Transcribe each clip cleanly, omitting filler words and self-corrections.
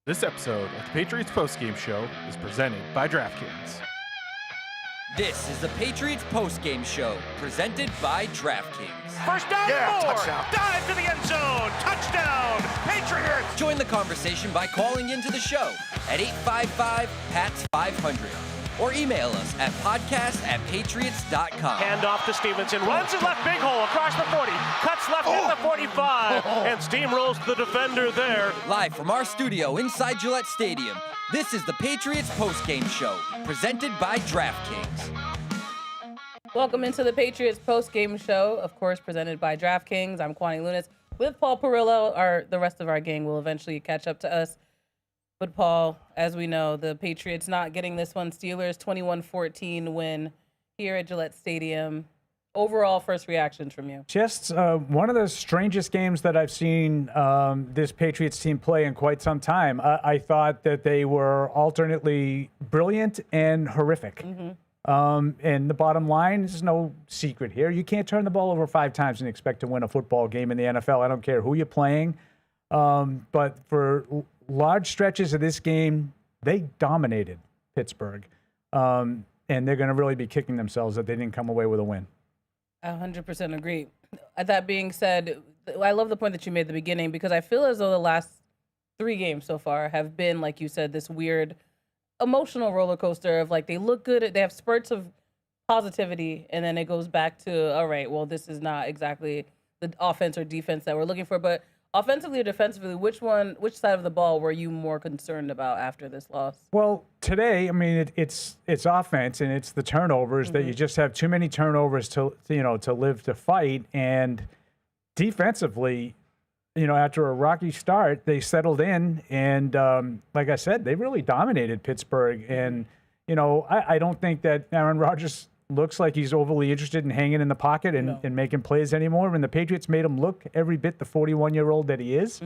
This episode of the Patriots Postgame Show is presented by DraftKings. This is the Patriots Postgame Show, presented by DraftKings. First down, touchdown. Dive to the end zone. Touchdown, Patriots. Join the conversation by calling into the show at 855-PATS-500 or email us at podcast@patriots.com. Hand off to Stevenson. Runs his left big hole across the 40. Cuts left at the 45. And steamrolls the defender there. Live from our studio inside Gillette Stadium, this is the Patriots Postgame Show, presented by DraftKings. Welcome into the Patriots Postgame Show, of course, presented by DraftKings. I'm Kwani Lunis with Paul Perillo. The rest of our gang will eventually catch up to us. But Paul, as we know, the Patriots not getting this one. Steelers 21-14 win here at Gillette Stadium. Overall, first reactions from you? Just one of the strangest games that I've seen this Patriots team play in quite some time. I thought that they were alternately brilliant and horrific. And the bottom line is no secret here. You can't turn the ball over 5 times and expect to win a football game in the NFL. I don't care who you're playing. But for large stretches of this game, they dominated Pittsburgh. And they're going to really be kicking themselves that they didn't come away with a win. 100% agree. That being said, I love the point that you made at the beginning, because I feel as though the last 3 games so far have been, like you said, this weird emotional roller coaster of, like, they look good, they have spurts of positivity, and then it goes back to, all right, well, this is not exactly the offense or defense that we're looking for. But offensively or defensively, which side of the ball were you more concerned about after this loss? Well, today, I mean, it's offense, and it's the turnovers that you just have too many turnovers to live to fight. And defensively, after a rocky start, they settled in, and like I said, they really dominated Pittsburgh. And I don't think that Aaron Rodgers looks like he's overly interested in hanging in the pocket and making plays anymore. And the Patriots made him look every bit the 41-year-old that he is.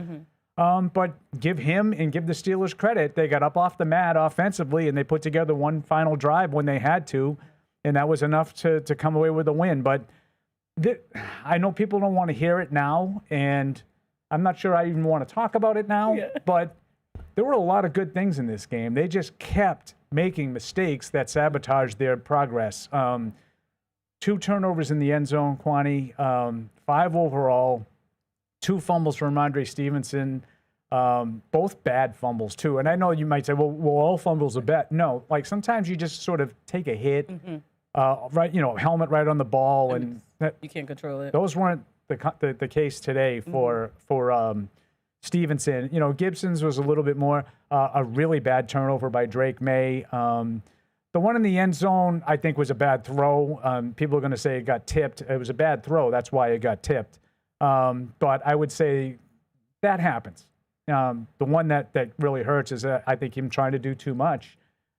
But give him and give the Steelers credit. They got up off the mat offensively, and they put together one final drive when they had to, and that was enough to come away with a win. But I know people don't want to hear it now, and I'm not sure I even want to talk about it now, but there were a lot of good things in this game. They just kept making mistakes that sabotaged their progress. 2 turnovers in the end zone, Kwani, 5 overall, 2 fumbles from Andre Stevenson, both bad fumbles too. And I know you might say, well, all fumbles are bad. No, like sometimes you just sort of take a hit, helmet right on the ball, and you can't control it. Those weren't the case today for Stevenson. Gibson's was a little bit more a really bad turnover by Drake Maye. The one in the end zone, I think, was a bad throw. People are going to say it got tipped. It was a bad throw. That's why it got tipped. But I would say that happens. The one that really hurts is I think him trying to do too much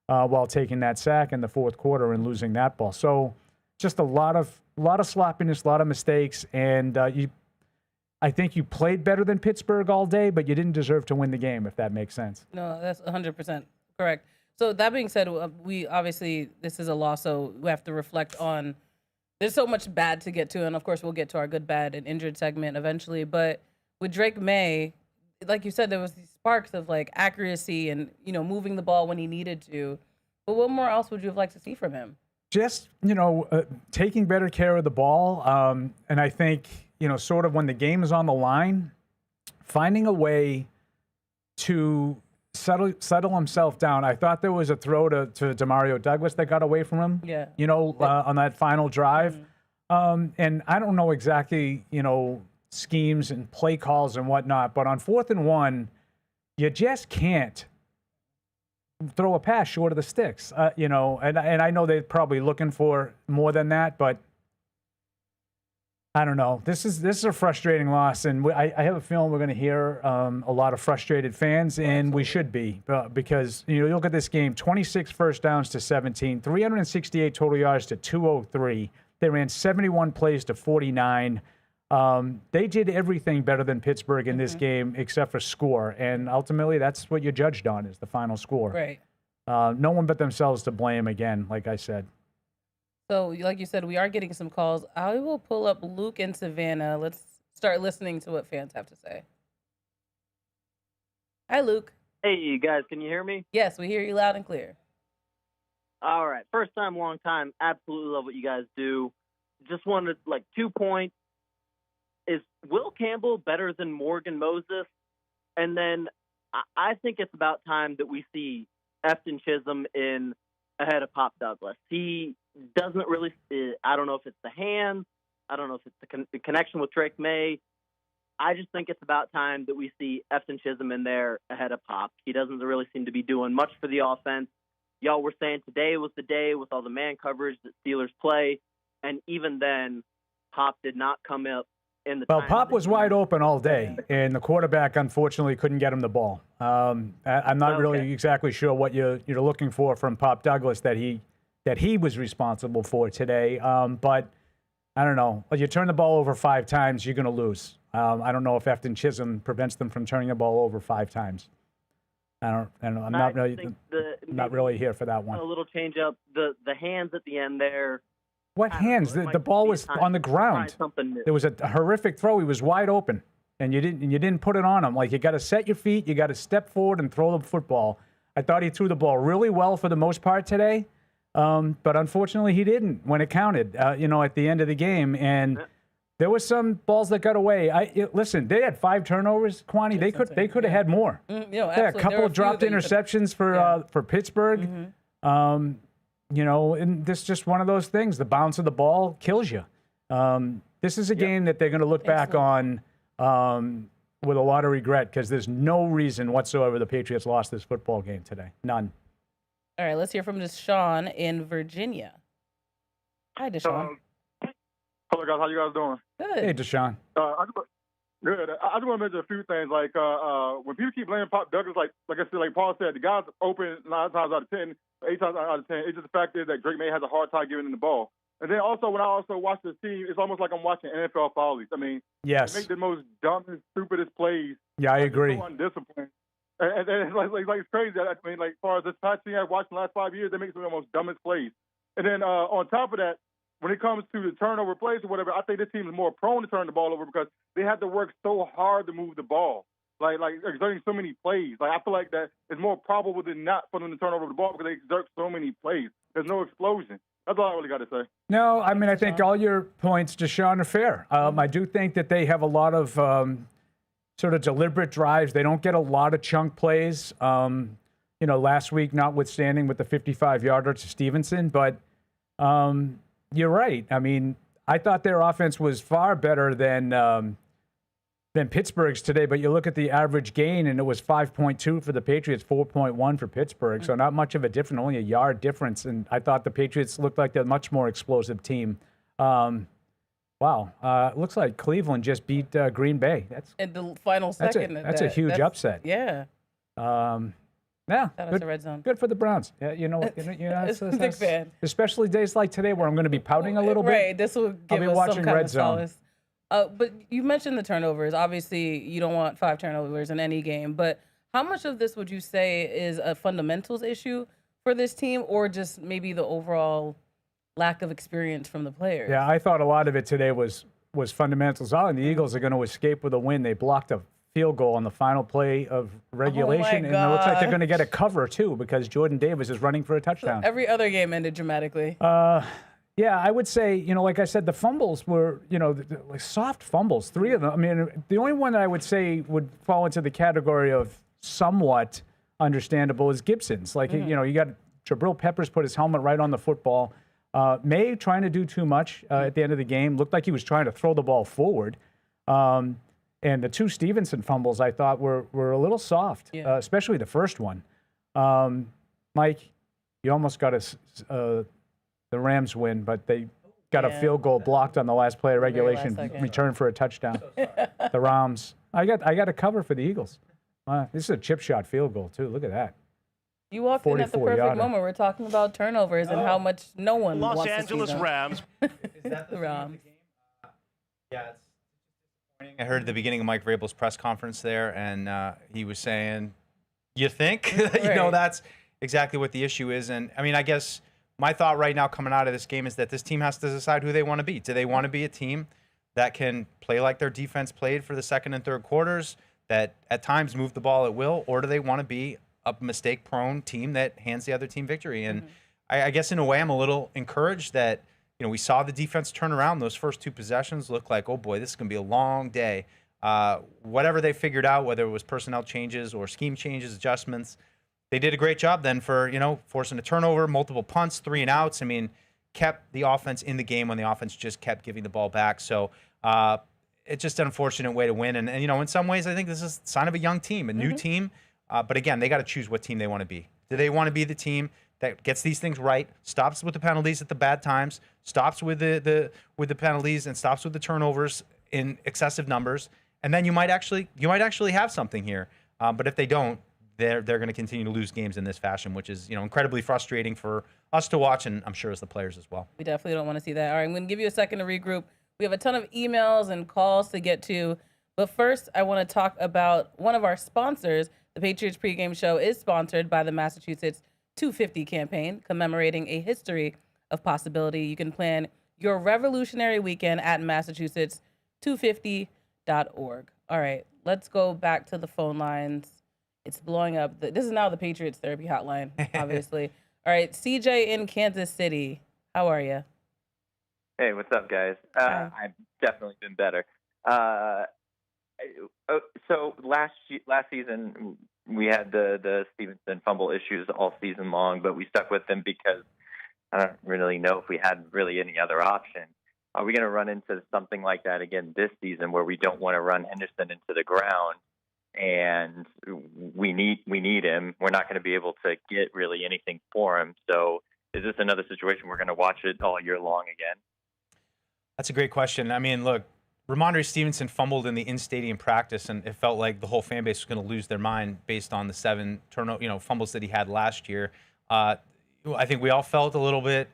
while taking that sack in the fourth quarter and losing that ball. So just a lot of sloppiness, a lot of mistakes, and I think you played better than Pittsburgh all day, but you didn't deserve to win the game, if that makes sense. No, that's 100% correct. So that being said, we obviously, this is a loss, so we have to reflect on, there's so much bad to get to, and of course we'll get to our good, bad, and injured segment eventually. But with Drake Maye, like you said, there was these sparks of like accuracy and, moving the ball when he needed to. But what more else would you have liked to see from him? Just, taking better care of the ball. And I think, sort of when the game is on the line, finding a way to settle himself down. I thought there was a throw to Demario Douglas that got away from him, on that final drive. And I don't know exactly, schemes and play calls and whatnot, but on 4th and 1, you just can't throw a pass short of the sticks, and I know they're probably looking for more than that, but I don't know. This is a frustrating loss, and I have a feeling we're going to hear a lot of frustrated fans, and we should be, because you look at this game: 26 first downs to 17, 368 total yards to 203. They ran 71 plays to 49. They did everything better than Pittsburgh in this game except for score, and ultimately that's what you're judged on, is the final score. Right. No one but themselves to blame again, like I said. So, like you said, we are getting some calls. I will pull up Luke in Savannah. Let's start listening to what fans have to say. Hi, Luke. Hey, you guys, can you hear me? Yes, we hear you loud and clear. All right. First time, long time. Absolutely love what you guys do. Just wanted, 2 points. Is Will Campbell better than Morgan Moses? And then I think it's about time that we see Efton Chisholm in ahead of Pop Douglas. He doesn't really – I don't know if it's the hands. I don't know if it's the connection with Drake Maye. I just think it's about time that we see Efton Chisholm in there ahead of Pop. He doesn't really seem to be doing much for the offense. Y'all were saying today was the day with all the man coverage that Steelers play, and even then, Pop did not come up in the Well, time Pop that was he- wide open all day, and the quarterback unfortunately couldn't get him the ball. I'm not really exactly sure what you're looking for from Pop Douglas that he was responsible for today. But I don't know. You turn the ball over 5 times, you're going to lose. I don't know if Efton Chisholm prevents them from turning the ball over 5 times. I'm not really here for that one. A little change up. The hands at the end there. What hands? The ball was on the ground. There was a horrific throw. He was wide open, and you didn't put it on him. Like, you got to set your feet. You got to step forward and throw the football. I thought he threw the ball really well for the most part today, but unfortunately he didn't when it counted. At the end of the game, and there was some balls that got away. Listen, they had 5 turnovers. Kwani, they could have had more. They had a couple of dropped interceptions for Pittsburgh. And this is just one of those things. The bounce of the ball kills you. This is a game that they're going to look back on with a lot of regret because there's no reason whatsoever the Patriots lost this football game today. None. All right, let's hear from Deshaun in Virginia. Hi, Deshaun. Hello, guys. How you guys doing? Good. Hey, Deshaun. Good. I just want to mention a few things. Like, when people keep blaming Pop Douglas, like I said, like Paul said, the guy's open 9 times out of 10, 8 times out of 10. It's just the fact is that Drake Maye has a hard time giving him the ball. And then also, when I also watch this team, it's almost like I'm watching NFL follies. I mean, Yes. they make the most dumbest, stupidest plays. Yeah, I agree. So undisciplined. And it's like it's crazy. I mean, like, as far as this Pats team I've watched in the last 5 years, they make some of the most dumbest plays. And then on top of that, when it comes to the turnover plays or whatever, I think this team is more prone to turn the ball over because they have to work so hard to move the ball. Like exerting so many plays. Like, I feel like that it's more probable than not for them to turn over the ball because they exert so many plays. There's no explosion. That's all I really got to say. No, I mean, I think all your points, Deshaun, are fair. I do think that they have a lot of sort of deliberate drives. They don't get a lot of chunk plays. Last week, notwithstanding with the 55-yarder to Stevenson. But you're right. I mean, I thought their offense was far better than Pittsburgh's today, but you look at the average gain, and it was 5.2 for the Patriots, 4.1 for Pittsburgh, so not much of a difference, only a yard difference, and I thought the Patriots looked like they're a much more explosive team. Looks like Cleveland just beat Green Bay. That's in the final second. That's a huge upset. Yeah. Yeah, Shout out to Red Zone. Good for the Browns. Yeah, Big fan. Especially days like today where I'm going to be pouting a little bit. Right, this will give be us watching some kind Red of Zone. solace. But you mentioned the turnovers. Obviously, you don't want 5 turnovers in any game. But how much of this would you say is a fundamentals issue for this team, or just maybe the overall lack of experience from the players? Yeah, I thought a lot of it today was fundamentals. And the Eagles are going to escape with a win. They blocked a field goal on the final play of regulation, and it looks like they're going to get a cover too because Jordan Davis is running for a touchdown. Every other game ended dramatically. Yeah, I would say, like I said, the fumbles were, like soft fumbles, 3 of them. I mean, the only one that I would say would fall into the category of somewhat understandable is Gibson's. Like, you got Jabril Peppers put his helmet right on the football. Maye trying to do too much at the end of the game. Looked like he was trying to throw the ball forward. And the 2 Stevenson fumbles, I thought, were a little soft, especially the first one. Mike, you almost got the Rams win, but they got a field goal blocked on the last play of regulation, return for a touchdown. The Rams. I got a cover for the Eagles. This is a chip shot field goal, too. Look at that. You walked in at the perfect moment. We're talking about turnovers and how much no one Los wants Angeles to see them. Rams. Is that the Rams. Yeah, it's disappointing. I heard at the beginning of Mike Vrabel's press conference there, and he was saying, you think? That's exactly what the issue is. And, I mean, I guess my thought right now coming out of this game is that this team has to decide who they want to be. Do they want to be a team that can play like their defense played for the second and third quarters, that at times move the ball at will, or do they want to be a mistake-prone team that hands the other team victory? And I guess in a way I'm a little encouraged that, we saw the defense turn around. Those first 2 possessions look like, oh boy, this is going to be a long day. Whatever they figured out, whether it was personnel changes or scheme changes, adjustments, they did a great job then for, forcing a turnover, multiple punts, 3 and outs. I mean, kept the offense in the game when the offense just kept giving the ball back. So it's just an unfortunate way to win. And in some ways, I think this is a sign of a young team, a new team. But again, they got to choose what team they want to be. Do they want to be the team that gets these things right, stops with the penalties at the bad times, stops with the penalties, and stops with the turnovers in excessive numbers, and then you might actually have something here. But if they don't, they're going to continue to lose games in this fashion, which is incredibly frustrating for us to watch, and I'm sure as the players as well. We definitely don't want to see that. All right, I'm going to give you a second to regroup. We have a ton of emails and calls to get to, but first I want to talk about one of our sponsors. The Patriots pregame show is sponsored by the Massachusetts 250 campaign, commemorating a history of possibility. You can plan your revolutionary weekend at Massachusetts250.org. All right, let's go back to the phone lines. It's blowing up. This is now the Patriots therapy hotline, obviously. All right, CJ in Kansas City. How are you? Hey, what's up, guys? I've definitely been better. So last season, we had the Stevenson fumble issues all season long, but we stuck with them because I don't really know if we had really any other option. Are we going to run into something like that again this season where we don't want to run Henderson into the ground and we need him? We're not going to be able to get really anything for him. So is this another situation we're going to watch it all year long again? That's a great question. I mean, look, Ramondre Stevenson fumbled in the in-stadium practice, and it felt like the whole fan base was going to lose their mind based on the 7 fumbles that he had last year. I think we all felt a little bit,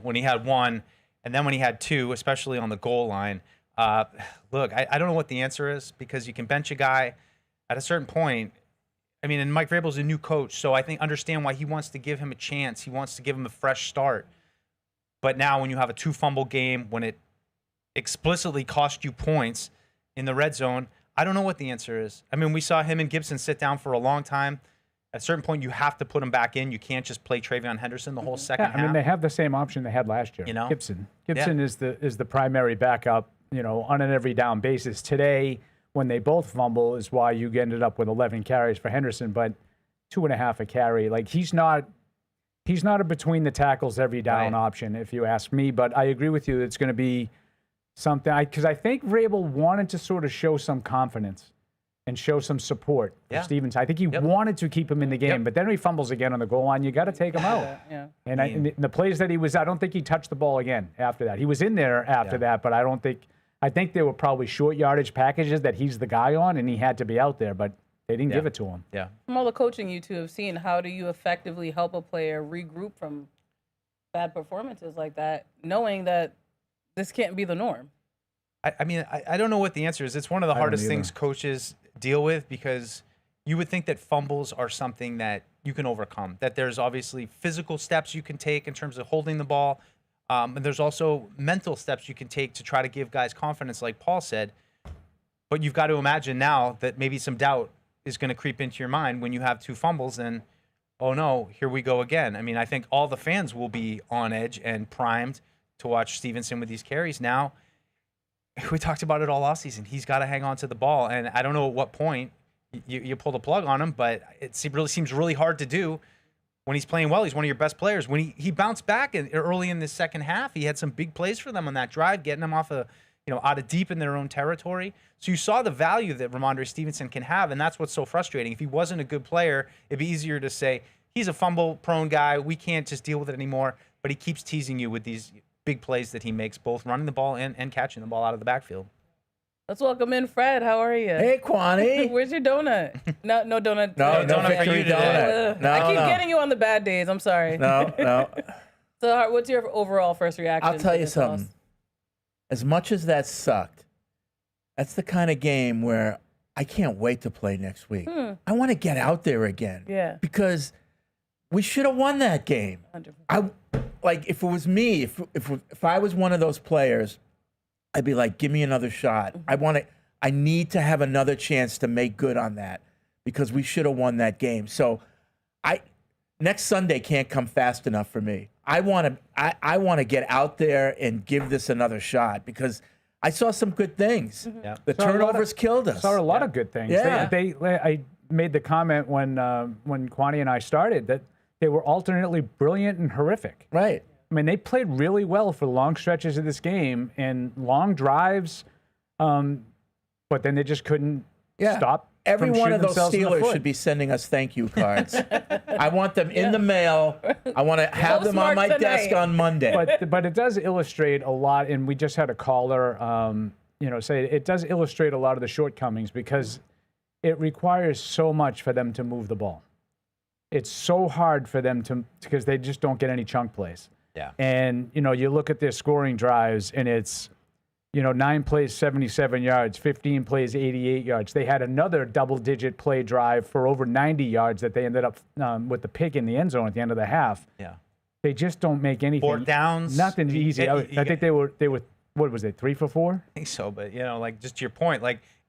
when he had 1, and then when he had 2, especially on the goal line. Look, I don't know what the answer is, because you can bench a guy at a certain point. I mean, and Mike Vrabel's a new coach, so I think understand why he wants to give him a chance. He wants to give him a fresh start. But now when you have a 2-fumble game, when it explicitly cost you points in the red zone, I don't know what the answer is. I mean, we saw him and Gibson sit down for a long time. At a certain point, you have to put him back in. You can't just play Travion Henderson the whole second half. I mean, they have the same option they had last year. Gibson is the primary backup, on an every down basis. Today, when they both fumble, is why you ended up with 11 carries for Henderson, but 2.5 a carry. Like, he's not a between the tackles every down option, if you ask me. But I agree with you. It's going to be something, because I think Vrabel wanted to sort of show some confidence and show some support for Stevenson. I think he wanted to keep him in the game, but then when he fumbles again on the goal line, you got to take him out. And in the plays that he was, I don't think he touched the ball again after that. He was in there after that, but I think there were probably short yardage packages that he's the guy on, and he had to be out there, but they didn't give it to him. Yeah. From all the coaching you two have seen, how do you effectively help a player regroup from bad performances like that, knowing that this can't be the norm? I mean, I don't know what the answer is. It's one of the hardest things coaches deal with, because you would think that fumbles are something that you can overcome, that there's obviously physical steps you can take in terms of holding the ball, and there's also mental steps you can take to try to give guys confidence, like Paul said. But you've got to imagine now that maybe some doubt is going to creep into your mind when you have 2 fumbles and, oh no, here we go again. I mean, I think all the fans will be on edge and primed to watch Stevenson with these carries. Now, we talked about it all offseason. He's got to hang on to the ball, and I don't know at what point you pull the plug on him, but it really seems really hard to do when he's playing well. He's one of your best players. When he bounced back early in the second half, he had some big plays for them on that drive, getting them off out of deep in their own territory. So you saw the value that Ramondre Stevenson can have, and that's what's so frustrating. If he wasn't a good player, it'd be easier to say, he's a fumble-prone guy, we can't just deal with it anymore, but he keeps teasing you with these big plays that he makes, both running the ball and catching the ball out of the backfield. Let's welcome in Fred. How are you? Hey, Kwani. Where's your donut? No donut. No donut for you today. No, I keep getting you on the bad days. I'm sorry. No. So what's your overall first reaction? I'll tell you something. Loss? As much as that sucked, that's the kind of game where I can't wait to play next week. I want to get out there again. Yeah. Because we should have won that game. 100%. If it was me, if I was one of those players, I'd be like, give me another shot. I want I need to have another chance to make good on that because we should have won that game. So next Sunday can't come fast enough for me. I want to get out there and give this another shot because I saw some good things. Yeah. Saw The a lot turnovers killed us. Saw a lot of good things. Yeah. I made the comment when Kwani and I started that they were alternately brilliant and horrific. Right. I mean, they played really well for long stretches of this game and long drives, but then they just couldn't stop. Every from one of shooting those themselves in the Steelers foot. should be sending us thank you cards. I want them in the mail. I want to have them on my desk on Monday. But it does illustrate a lot, and we just had a caller, say it does illustrate a lot of the shortcomings because it requires so much for them to move the ball. It's so hard for them because they just don't get any chunk plays. Yeah. And, you look at their scoring drives and it's, 9 plays, 77 yards, 15 plays, 88 yards. They had another double-digit play drive for over 90 yards that they ended up with the pick in the end zone at the end of the half. Yeah. They just don't make anything. 4th downs. Nothing easy. I think they were, what was it, 3 for 4? I think so, but, just to your point,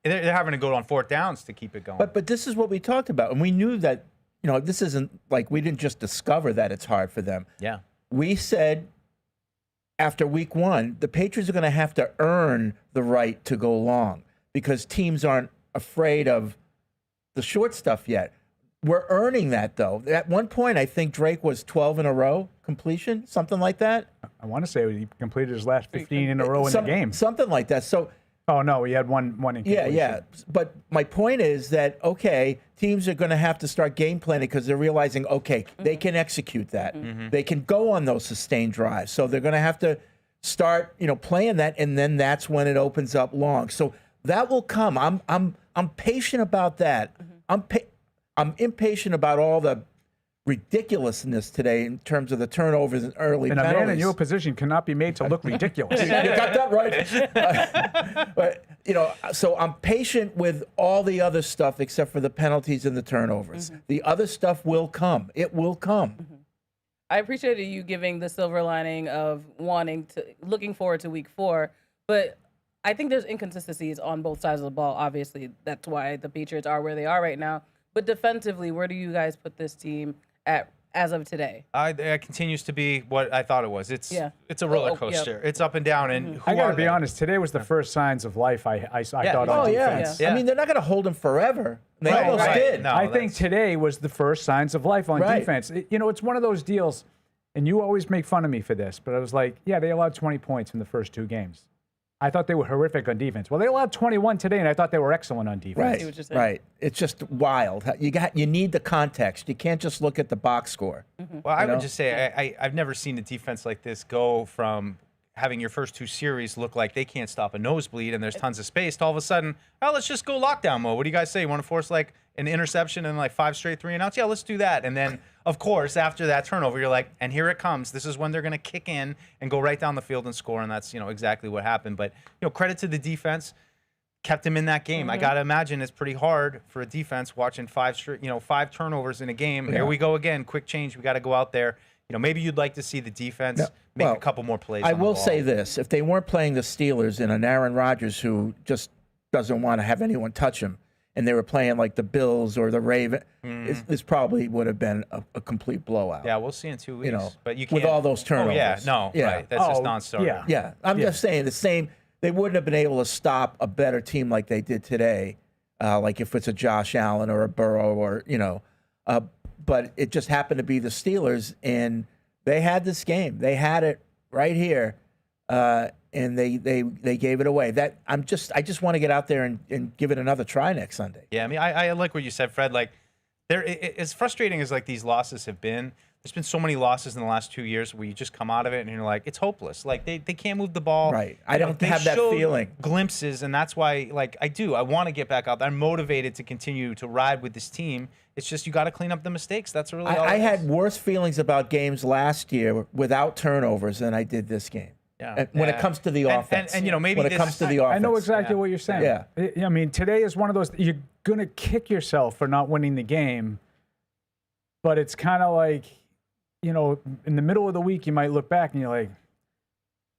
they're having to go on 4th downs to keep it going. But this is what we talked about, and we knew that, this isn't like we didn't just discover that it's hard for them. Yeah. We said after week 1, the Patriots are going to have to earn the right to go long because teams aren't afraid of the short stuff yet. We're earning that, though. At one point, I think Drake was 12 in a row completion, something like that. I want to say he completed his last 15 in a row in the game. Something like that. So. Oh, no, he had one incompletion. Yeah. But my point is that, okay, teams are going to have to start game planning because they're realizing, okay, they can execute that. They can go on those sustained drives. So they're going to have to start, playing that, and then that's when it opens up long. So that will come. I'm patient about that. I'm impatient about all the ridiculousn's today in terms of the turnovers and early penalties. And a man in your position cannot be made to look ridiculous. You got that right. But, so I'm patient with all the other stuff except for the penalties and the turnovers. The other stuff will come. It will come. I appreciated you giving the silver lining of looking forward to week 4, but I think there's inconsistencies on both sides of the ball. Obviously, that's why the Patriots are where they are right now. But defensively, where do you guys put this team at as of today? It continues to be what I thought it was. It's a roller coaster. It's up and down. And I got to be honest, today was the first signs of life I thought on defense. I mean, they're not going to hold him forever. They almost did. No, I think today was the first signs of life on defense. It's one of those deals, and you always make fun of me for this, but I was like, yeah, they allowed 20 points in the first 2 games. I thought they were horrific on defense. Well, they allowed 21 today, and I thought they were excellent on defense. Right. It's just wild. You need the context. You can't just look at the box score. Well, I would just say I've never seen a defense like this go from having your first 2 series look like they can't stop a nosebleed and there's tons of space to all of a sudden, let's just go lockdown mode. What do you guys say? You want to force an interception and 5 straight 3-and-outs? Yeah, let's do that. And then, of course, after that turnover, you're like, and here it comes. This is when they're going to kick in and go right down the field and score, and that's exactly what happened. But credit to the defense, kept him in that game. I got to imagine it's pretty hard for a defense watching 5 turnovers in a game. Yeah. Here we go again. Quick change. We got to go out there. Maybe you'd like to see the defense make a couple more plays. I will say this: if they weren't playing the Steelers and an Aaron Rodgers who just doesn't want to have anyone touch him, and they were playing like the Bills or the Ravens, this probably would have been a complete blowout. Yeah, we'll see in 2 weeks. But you can't, with all those turnovers. Right. That's just non-starter. Yeah. I'm just saying the same. They wouldn't have been able to stop a better team like they did today, like if it's a Josh Allen or a Burrow or but it just happened to be the Steelers, and they had this game. They had it right here, and they gave it away. I just want to get out there and give it another try next Sunday. Yeah, I mean, I like what you said, Fred. As frustrating as these losses have been, there's been so many losses in the last 2 years where you just come out of it and you're like, it's hopeless. They can't move the ball. Right. I don't have that feeling. Glimpses, and that's why I want to get back out there. I'm motivated to continue to ride with this team. It's just you got to clean up the mistakes. That's really all I had worse feelings about games last year without turnovers than I did this game. Yeah. When it comes to the offense. And maybe when it comes to the offense. I know exactly what you're saying. Yeah. I mean, today is one of those, you're going to kick yourself for not winning the game, but it's kind of like, in the middle of the week, you might look back and you're like,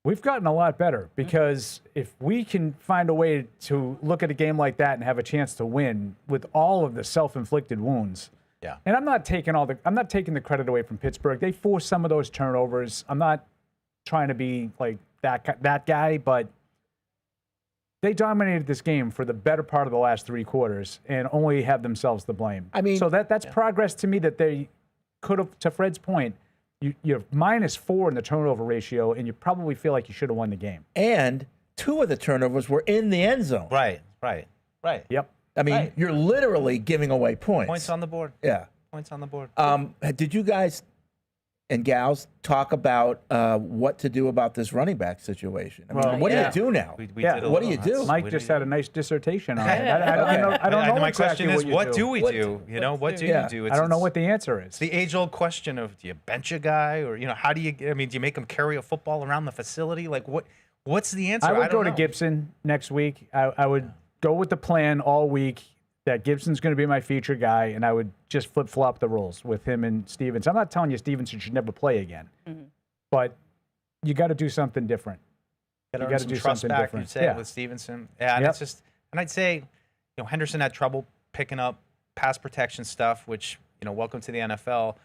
We've gotten a lot better because if we can find a way to look at a game like that and have a chance to win with all of the self-inflicted wounds. Yeah. And I'm not taking the credit away from Pittsburgh. They forced some of those turnovers. I'm not trying to be like that guy, but they dominated this game for the better part of the last 3 quarters and only have themselves to blame. I mean, so that's progress to me that they could have, to Fred's point, you're -4 in the turnover ratio, and you probably feel like you should have won the game. And 2 of the turnovers were in the end zone. Right. Yep. I mean, you're literally giving away points. Points on the board. Yeah. Points on the board. Did you guys and gals talk about what to do about this running back situation? I mean, what do you do now? We did a What do little. you do? Mike just had a nice dissertation on it. I don't know My exactly question is, what what do we do? You know, what do you do? I don't know what the answer is. It's the age-old question of, do you bench a guy, or how do you? I mean, do you make him carry a football around the facility? Like, what's the answer? I would go to know. Gibson next week. I would go with the plan all week that Gibson's going to be my feature guy, and I would just flip-flop the roles with him and Stevenson. I'm not telling you Stevenson should never play again, but you got to do something different. You got to do something back, different. You'd say, with Stevenson. Yeah, and it's just, and I'd say, Henderson had trouble picking up pass protection stuff, which, welcome to the NFL.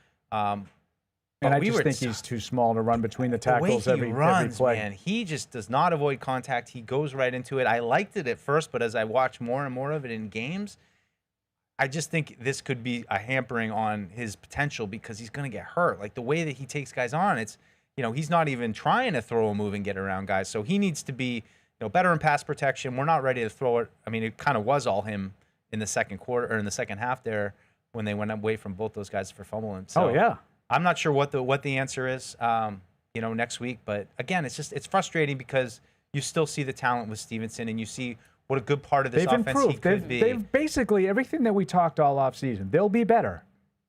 And I just think he's too small to run between the tackles every play. Man, he just does not avoid contact. He goes right into it. I liked it at first, but as I watch more and more of it in games, I just think this could be a hampering on his potential because he's going to get hurt. Like the way that he takes guys on, it's, he's not even trying to throw a move and get around guys. So he needs to be, better in pass protection. We're not ready to throw it. I mean, it kind of was all him in the second quarter or in the second half there when they went away from both those guys for fumbling. So, I'm not sure what the answer is, next week. But again, it's frustrating because you still see the talent with Stevenson and you see what a good part of this offense he could be. They've basically everything that we talked all offseason. They'll be better.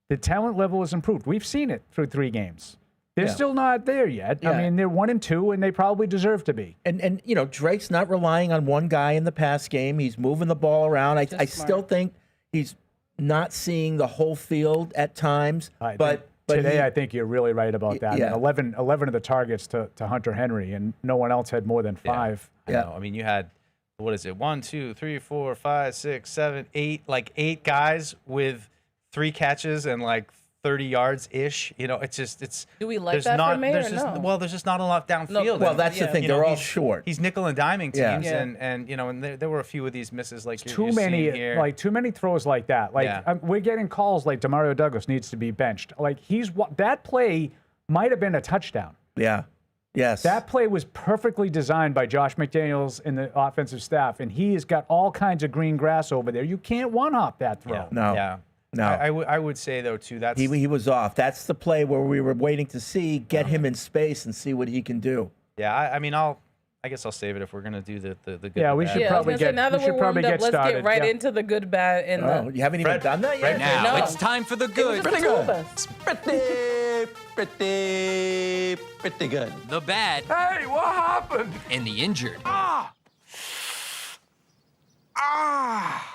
The talent level is improved. We've seen it through 3 games. They're still not there yet. I mean, they're 1-2, and they probably deserve to be. And Drake's not relying on one guy in the pass game. He's moving the ball around. I still think he's not seeing the whole field at times. But today, I think you're really right about that. Yeah. 11 of the targets to Hunter Henry, and no one else had more than 5. I know. I mean, you had, what is it, 1, 2, 3, 4, 5, 6, 7, 8, like 8 guys with 3 catches and like 30 yards ish. It's. Do we like that for Maye or no? no? Well, there's just not a lot downfield. No, well, that's the thing. They're all short. He's nickel and diming teams, and there were a few of these misses like too many throws like that. We're getting calls like Demario Douglas needs to be benched. Like that play might have been a touchdown. Yeah. Yes. That play was perfectly designed by Josh McDaniels and the offensive staff, and he has got all kinds of green grass over there. You can't one-hop that throw. No. Yeah. No. I would say, though, too, that's... He was off. That's the play where we were waiting to get him in space and see what he can do. Yeah, I mean, I guess I'll save it if we're going to do the good. Yeah, we should probably get started. Let's get right into the good, bad, and you haven't even done that yet? Right now, it's time for the good. Pretty good. It's pretty good. The bad. Hey, what happened? And the injured.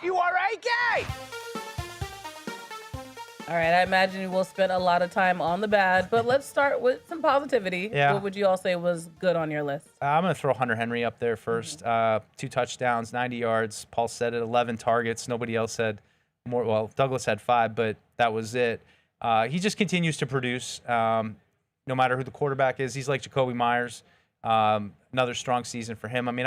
You all right, Gay? All right, I imagine we'll spend a lot of time on the bad, but let's start with some positivity. Yeah. What would you all say was good on your list? I'm going to throw Hunter Henry up there first. 2 touchdowns, 90 yards. Paul said it, 11 targets. Nobody else had more. Well, Douglas had 5, but that was it. He just continues to produce no matter who the quarterback is. He's like Jacoby Myers. Another strong season for him. I mean,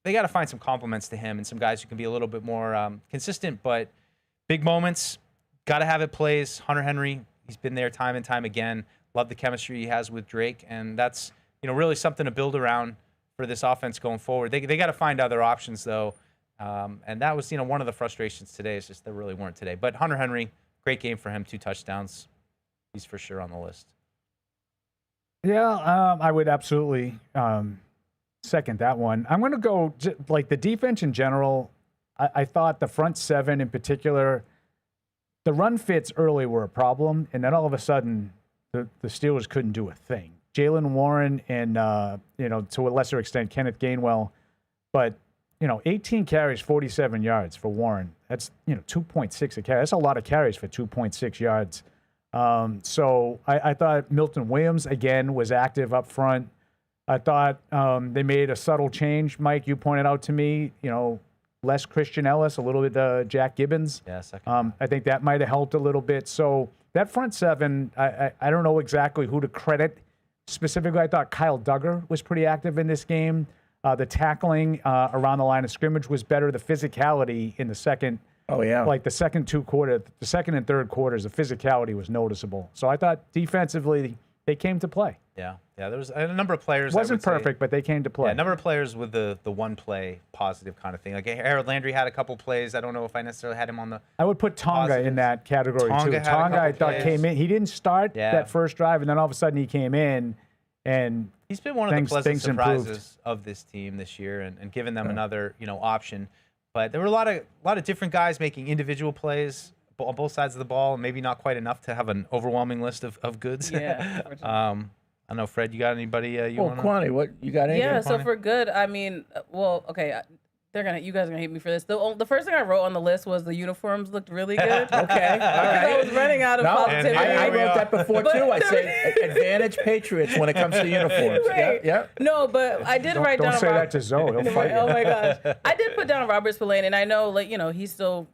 they got to find some compliments to him and some guys who can be a little bit more consistent, but big moments. Got to have it plays. Hunter Henry, he's been there time and time again. Love the chemistry he has with Drake, and that's really something to build around for this offense going forward. They got to find other options though, and that was one of the frustrations today. Is just there really weren't today. But Hunter Henry, great game for him. 2 touchdowns. He's for sure on the list. Yeah, I would absolutely second that one. I'm going to go like the defense in general. I thought the front 7 in particular. The run fits early were a problem, and then all of a sudden, the Steelers couldn't do a thing. Jalen Warren and, to a lesser extent, Kenneth Gainwell. But, 18 carries, 47 yards for Warren. That's, 2.6 a carry. That's a lot of carries for 2.6 yards. So I thought Milton Williams, again, was active up front. I thought they made a subtle change. Mike, you pointed out to me, less Christian Ellis, a little bit Jack Gibbons. Yeah, second. I think that might have helped a little bit. So that front seven, I don't know exactly who to credit. Specifically, I thought Kyle Duggar was pretty active in this game. The tackling around the line of scrimmage was better. The physicality in the second, like the second and third quarters, the physicality was noticeable. So I thought defensively they came to play. Yeah, there was a number of players. Wasn't perfect, but they came to play. Yeah, a number of players with the one play positive kind of thing. Like Harold Landry had a couple plays. I don't know if I necessarily had him on the. I would put Tonga in that category too. Tonga, I thought came in. He didn't start that first drive, and then all of a sudden he came in, and he's been one of the pleasant surprises improved. of this team this year, and giving them another option. But there were a lot of different guys making individual plays on both sides of the ball, and maybe not quite enough to have an overwhelming list of goods. Yeah. I don't know, Fred, you got anybody you want to? Kwani, what you got? Anything? Yeah, so Kwani? for good, I mean, okay, you guys are gonna hate me for this. The first thing I wrote on the list was the uniforms looked really good. Okay, all right. I was running out of positivity. I wrote that before too. I said advantage Patriots when it comes to uniforms. Right. Yeah. No, but I did write down. Don't say that to Zoe. He'll fight you. Oh my gosh, I did put down Robert Spillane, and I know, he's still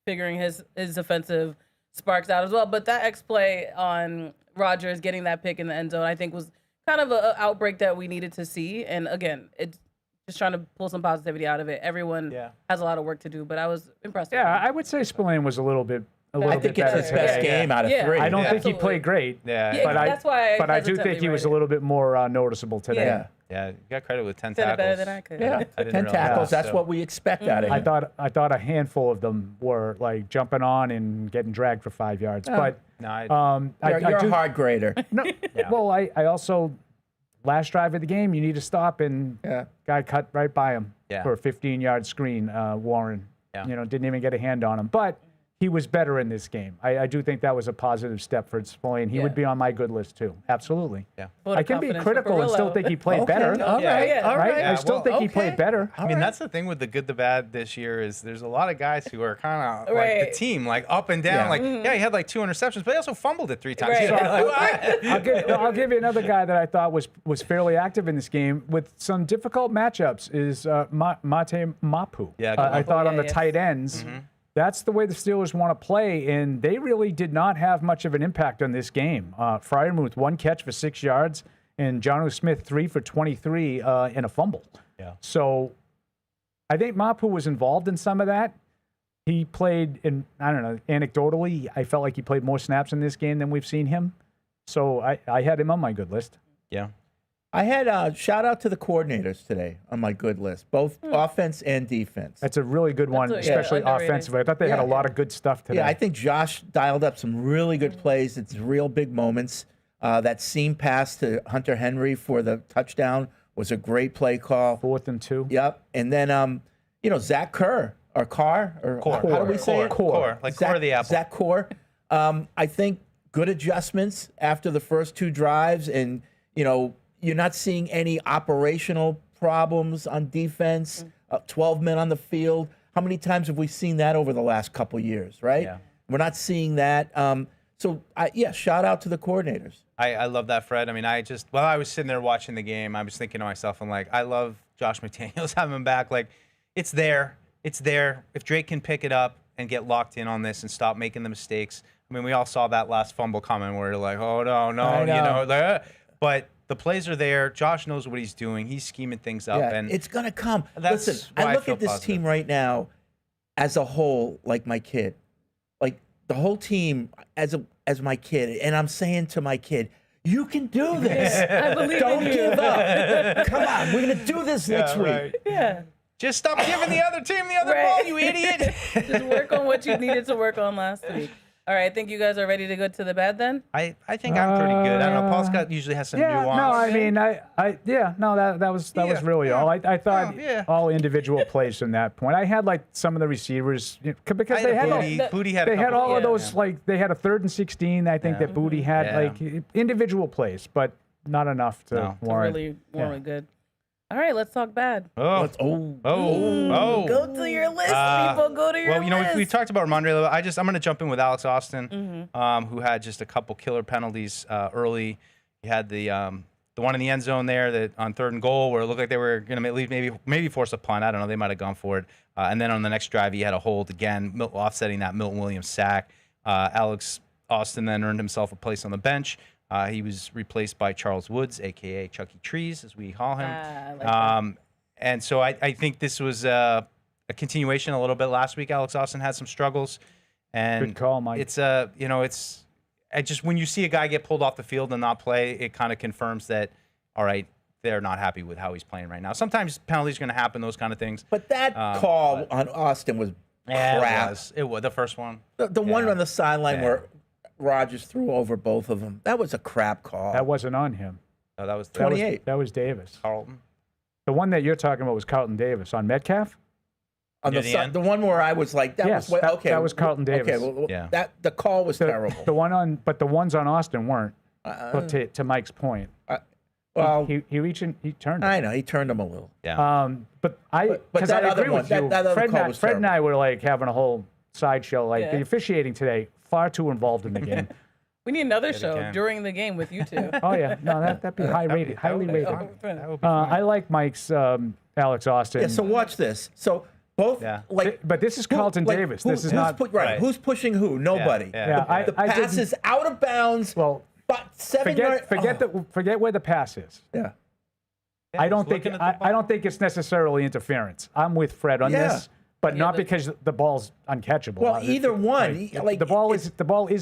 figuring his offensive sparks out as well. But that X play on Rodgers getting that pick in the end zone, I think was kind of an outbreak that we needed to see. And again, it's just trying to pull some positivity out of it. Everyone has a lot of work to do, but I was impressed. Yeah, I would say Spillane was a little bit I think it's his best game out of three. I don't think he played great. Yeah, but that's why. But I do think he was a little bit more noticeable today. Yeah, you got credit with 10 Said tackles. it better than I could. Yeah, 10 tackles. That's what we expect out of him. I thought a handful of them were like jumping on and getting dragged for 5 yards. But no, you're a hard grader. No, well, I also last drive of the game, you need to stop, and guy cut right by him for a 15-yard screen. Warren, didn't even get a hand on him, but he was better in this game. I do think that was a positive step for Spillane. He would be on my good list too. Absolutely. Yeah. I can be critical and still think he played better. All right. I still think he played better. I mean, that's the thing with the good, the bad this year is there's a lot of guys who are kind of like the team, like up and down. Like, he had like 2 interceptions, but he also fumbled it 3 times. I'll give you another guy that I thought was fairly active in this game with some difficult matchups is Mate Mapu. Yeah, I thought on the tight ends. That's the way the Steelers want to play, and they really did not have much of an impact on this game. Freiermuth, 1 catch for 6 yards, and Jonnu Smith, 3 for 23 and a fumble. Yeah. So I think Mapu was involved in some of that. He played, I don't know, anecdotally, I felt like he played more snaps in this game than we've seen him. So I had him on my good list. Yeah. I had a shout out to the coordinators today on my good list, both offense and defense. That's a really good one, especially offensively. I thought they had a lot of good stuff today. Yeah, I think Josh dialed up some really good plays. It's real big moments. That seam pass to Hunter Henry for the touchdown was a great play call. 4th and 2. Yep. And then, Zach Kerr, or Carr, or how do we say it? Core, like Zach, core of the apple. Zach Core. I think good adjustments after the first 2 drives, and, you're not seeing any operational problems on defense. 12 men on the field. How many times have we seen that over the last couple years, right? Yeah. We're not seeing that. Shout out to the coordinators. I love that, Fred. I mean, while I was sitting there watching the game, I was thinking to myself, I'm like, I love Josh McDaniels having him back. Like, it's there. It's there. If Drake can pick it up and get locked in on this and stop making the mistakes. I mean, we all saw that last fumble comment where you're like, oh, no, but the plays are there. Josh knows what he's doing. He's scheming things up. Yeah, and it's going to come. That's Listen, why I look feel at this positive. team right now as a whole, like my kid. Like the whole team as my kid. And I'm saying to my kid, you can do this. I believe Don't in you. give up. Come on, we're going to do this next week. Yeah. Just stop giving the other team the other ball, you idiot. Just work on what you needed to work on last week. All right, I think you guys are ready to go to the bad then? I think I'm pretty good. I don't know. Paul Scott usually has some nuance. No, I mean, that was really all. I thought all individual plays from that point. I had like some of the receivers because they had Booty had they a had couple, all of those like they had a 3rd and 16. I think that Booty had like individual plays, but not enough to warrant. Really good. All right, let's talk bad. Go to your list, people. Go to your list. Well, we talked about Ramondre. I'm going to jump in with Alex Austin, who had just a couple killer penalties early. He had the The one in the end zone there that on 3rd and goal where it looked like they were going to maybe force a punt. I don't know. They might have gone for it. And then on the next drive, he had a hold again, offsetting that Milton Williams sack. Alex Austin then earned himself a place on the bench. He was replaced by Charles Woods, a.k.a. Chucky Trees, as we call him. And so I think this was a continuation a little bit last week. Alex Austin had some struggles. And good call, Mike. It's, when you see a guy get pulled off the field and not play, it kind of confirms that, all right, they're not happy with how he's playing right now. Sometimes penalties are going to happen, those kind of things. But that call on Austin was crap. It was the first one. The one on the sideline where Rodgers threw over both of them. That was a crap call. That wasn't on him. No, that was 28. That was Davis. Carlton. The one that you're talking about was Carlton Davis on Metcalf. On the one where I was like, that was Carlton Davis. Okay, well, the call was terrible. The ones on Austin weren't. To Mike's point. Well, he turned him. I know he turned him a little. Yeah. But I agree with you. Fred and I were like having a whole sideshow. Like the officiating today, far too involved in the game. We need another show during the game with you two. Oh yeah, no, that'd be highly rated. I like Mike's Alex Austin. Yeah. So watch this. So both but this is Carlton Davis. This is not right. Who's pushing who? Nobody. Yeah. The pass is out of bounds. Well, but 7 yards. Forget where the pass is. Yeah. I don't think it's necessarily interference. I'm with Fred on this. But not because the ball's uncatchable. Well, either one. Like the ball is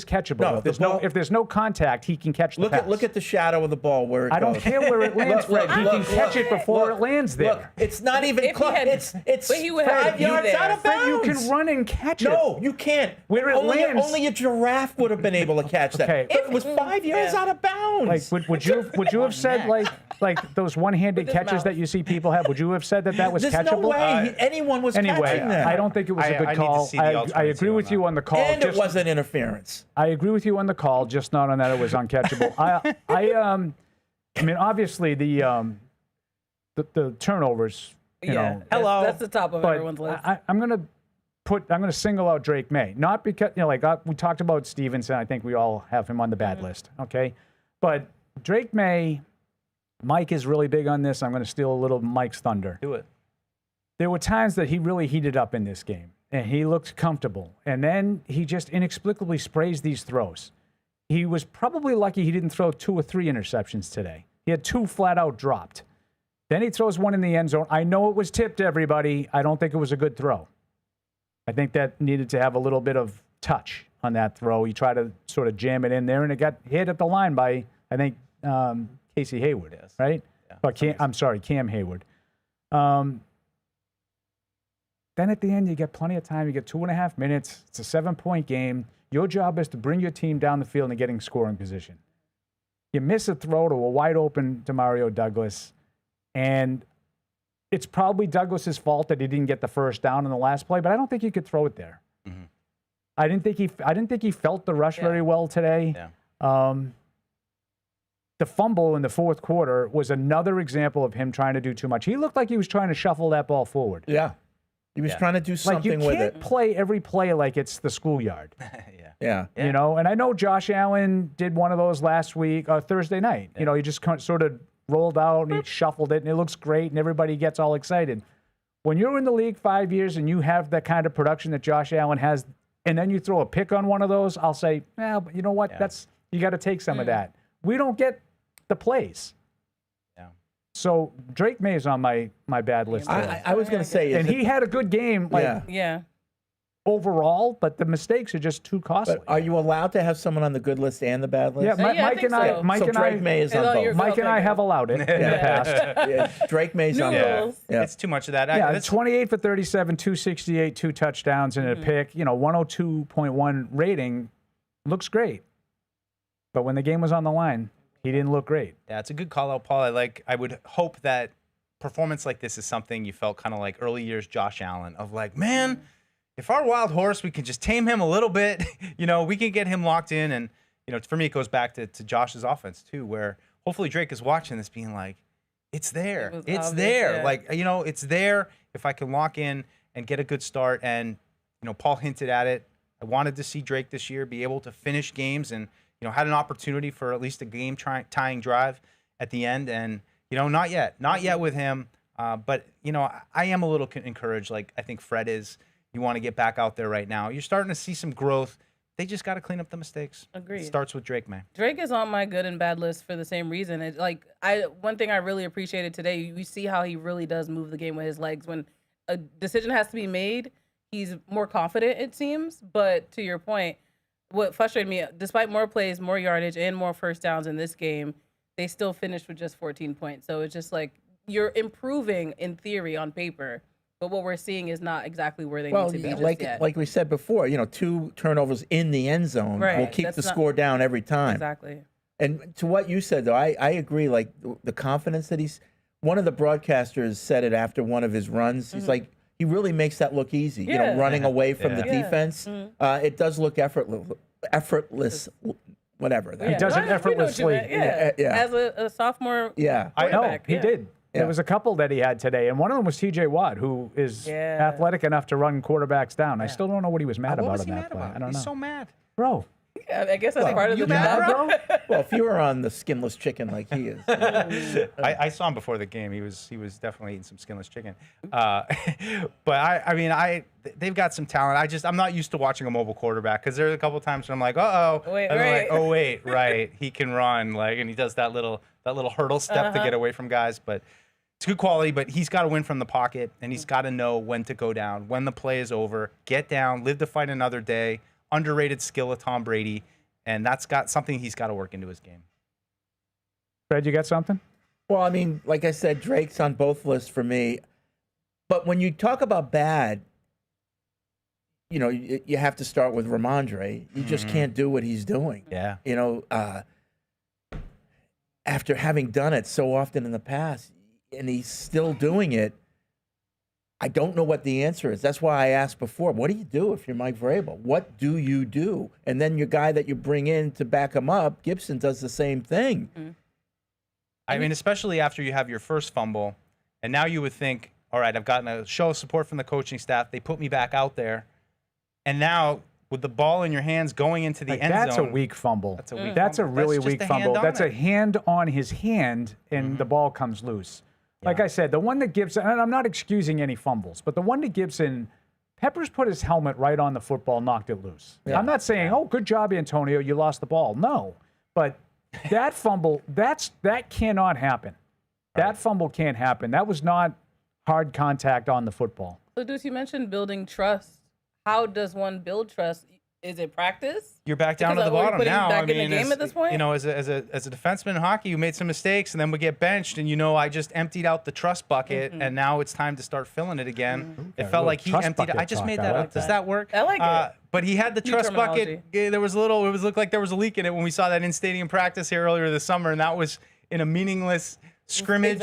catchable. No, if there's no contact, he can catch the pass. Look at the shadow of the ball where it goes. I don't care where it lands, Fred. He can catch it before it lands there. Look, it's not even close. It's 5 yards out of bounds. You can run and catch it. No, you can't. Where it lands. Only a giraffe would have been able to catch that. Okay. It was 5 yards out of bounds. Like, would you have said like those one-handed catches that you see people have? Would you have said that was catchable? There's no way anyone was catching that. I don't think it was a good call. I agree with you on the call. And it wasn't interference. I agree with you on the call, just not on that it was uncatchable. I mean, obviously the turnovers. You know, that's the top of everyone's list. I'm gonna single out Drake Maye, not because we talked about Stevenson. I think we all have him on the bad list. Okay, but Drake Maye, Mike is really big on this. I'm going to steal a little Mike's thunder. Do it. There were times that he really heated up in this game, and he looked comfortable. And then he just inexplicably sprays these throws. He was probably lucky he didn't throw 2 or 3 interceptions today. He had 2 flat out dropped. Then he throws one in the end zone. I know it was tipped, everybody. I don't think it was a good throw. I think that needed to have a little bit of touch on that throw. He tried to sort of jam it in there, and it got hit at the line by, I think, Casey Hayward, right? Yeah. Cam Hayward. Then at the end, you get plenty of time. You get 2.5 minutes. It's a 7-point game. Your job is to bring your team down the field and getting scoring position. You miss a throw to a wide open Demario Douglas, and it's probably Douglas's fault that he didn't get the first down in the last play. But I don't think he could throw it there. Mm-hmm. I didn't think he felt the rush very well today. Yeah. The fumble in the fourth quarter was another example of him trying to do too much. He looked like he was trying to shuffle that ball forward. Yeah. He was trying to do something with it. You can't play every play like it's the schoolyard. Yeah. You know, and I know Josh Allen did one of those last week, Thursday night. Yeah. You know, he just sort of rolled out and he shuffled it, and it looks great, and everybody gets all excited. When you're in the league 5 years and you have that kind of production that Josh Allen has, and then you throw a pick on one of those, I'll say, but you know what? You got to take some of that. We don't get the plays. So Drake Maye is on my bad list. I was going to say, and he had a good game, overall, but the mistakes are just too costly. But are you allowed to have someone on the good list and the bad list? Yeah, Mike and I. Drake Maye is on both. Mike and I have allowed it in the past. Drake Maye's on both. Yeah. It's too much of that. It's 28 for 37, 268, 2 touchdowns, and a pick. 102.1 rating looks great, but when the game was on the line, he didn't look great. Yeah, it's a good call out, Paul. I would hope that performance like this is something you felt kind of like early years Josh Allen of like, man, if our wild horse, we can just tame him a little bit, we can get him locked in. And, for me, it goes back to Josh's offense too, where hopefully Drake is watching this being like, it's there. It's there. Yeah. It's there if I can lock in and get a good start. And, Paul hinted at it. I wanted to see Drake this year be able to finish games and, had an opportunity for at least a game-tying drive. at the end. And, not yet with him. But, I am a little encouraged. Like, I think Fred is. You want to get back out there right now. You're starting to see some growth. They just got to clean up the mistakes. Agreed. It starts with Drake, man. Drake is on my good and bad list for the same reason. It's like one thing I really appreciated today, you see how he really does move the game with his legs. When a decision has to be made, he's more confident, it seems. But to your point, what frustrated me, despite more plays, more yardage, and more first downs in this game, they still finished with just 14 points. So it's just like you're improving in theory on paper. But what we're seeing is not exactly where they need to be just yet. Like we said before, 2 turnovers in the end zone will keep the score down every time. Exactly. And to what you said, though, I agree. Like the confidence that one of the broadcasters said it after one of his runs. He's like, he really makes that look easy. Running away from the defense. It does look effortless, whatever. He does it effortlessly. As a sophomore. Yeah. I know, he did. There was a couple that he had today, and one of them was T.J. Watt, who is athletic enough to run quarterbacks down. I still don't know what he was mad about in that play. I don't know. He's so mad. Bro. Yeah, I guess that's part of the job, bro. Well, if you were on the skinless chicken like he is. I saw him before the game. He was definitely eating some skinless chicken. But they've got some talent. I'm not used to watching a mobile quarterback because there's a couple times when I'm like, wait, right, he can run, and he does that little hurdle step to get away from guys. But it's good quality. But he's got to win from the pocket, and he's got to know when to go down, when the play is over, get down, live to fight another day. Underrated skill of Tom Brady, and that's got something he's got to work into his game. Fred, you got something? Well, I mean, like I said, Drake's on both lists for me. But when you talk about bad, you have to start with Ramondre. You just can't do what he's doing. Yeah. After having done it so often in the past, and he's still doing it, I don't know what the answer is. That's why I asked before, what do you do if you're Mike Vrabel? What do you do? And then your guy that you bring in to back him up, Gibson, does the same thing. Mm-hmm. I mean, especially after you have your first fumble, and now you would think, all right, I've gotten a show of support from the coaching staff. They put me back out there. And now, with the ball in your hands going into the end zone. That's a weak fumble. That's a weak That's fumble. a really That's weak fumble. That's a hand on his hand, and the ball comes loose. Like I said, the one that Gibson, and I'm not excusing any fumbles, but the one that Gibson, Peppers put his helmet right on the football, knocked it loose. I'm not saying, oh, good job, Antonio, you lost the ball. No, but that fumble, that cannot happen. That fumble can't happen. That was not hard contact on the football. So, Deuce, you mentioned building trust. How does one build trust? Is it practice? You're back down to the bottom now. Back in the game at this point? As a defenseman in hockey, you made some mistakes and then would get benched, and I just emptied out the trust bucket, and now it's time to start filling it again. It felt like he emptied it. I just made that up. Does that work? I like it. But he had the trust bucket. It looked like there was a leak in it when we saw that in stadium practice here earlier this summer, and that was in a meaningless scrimmage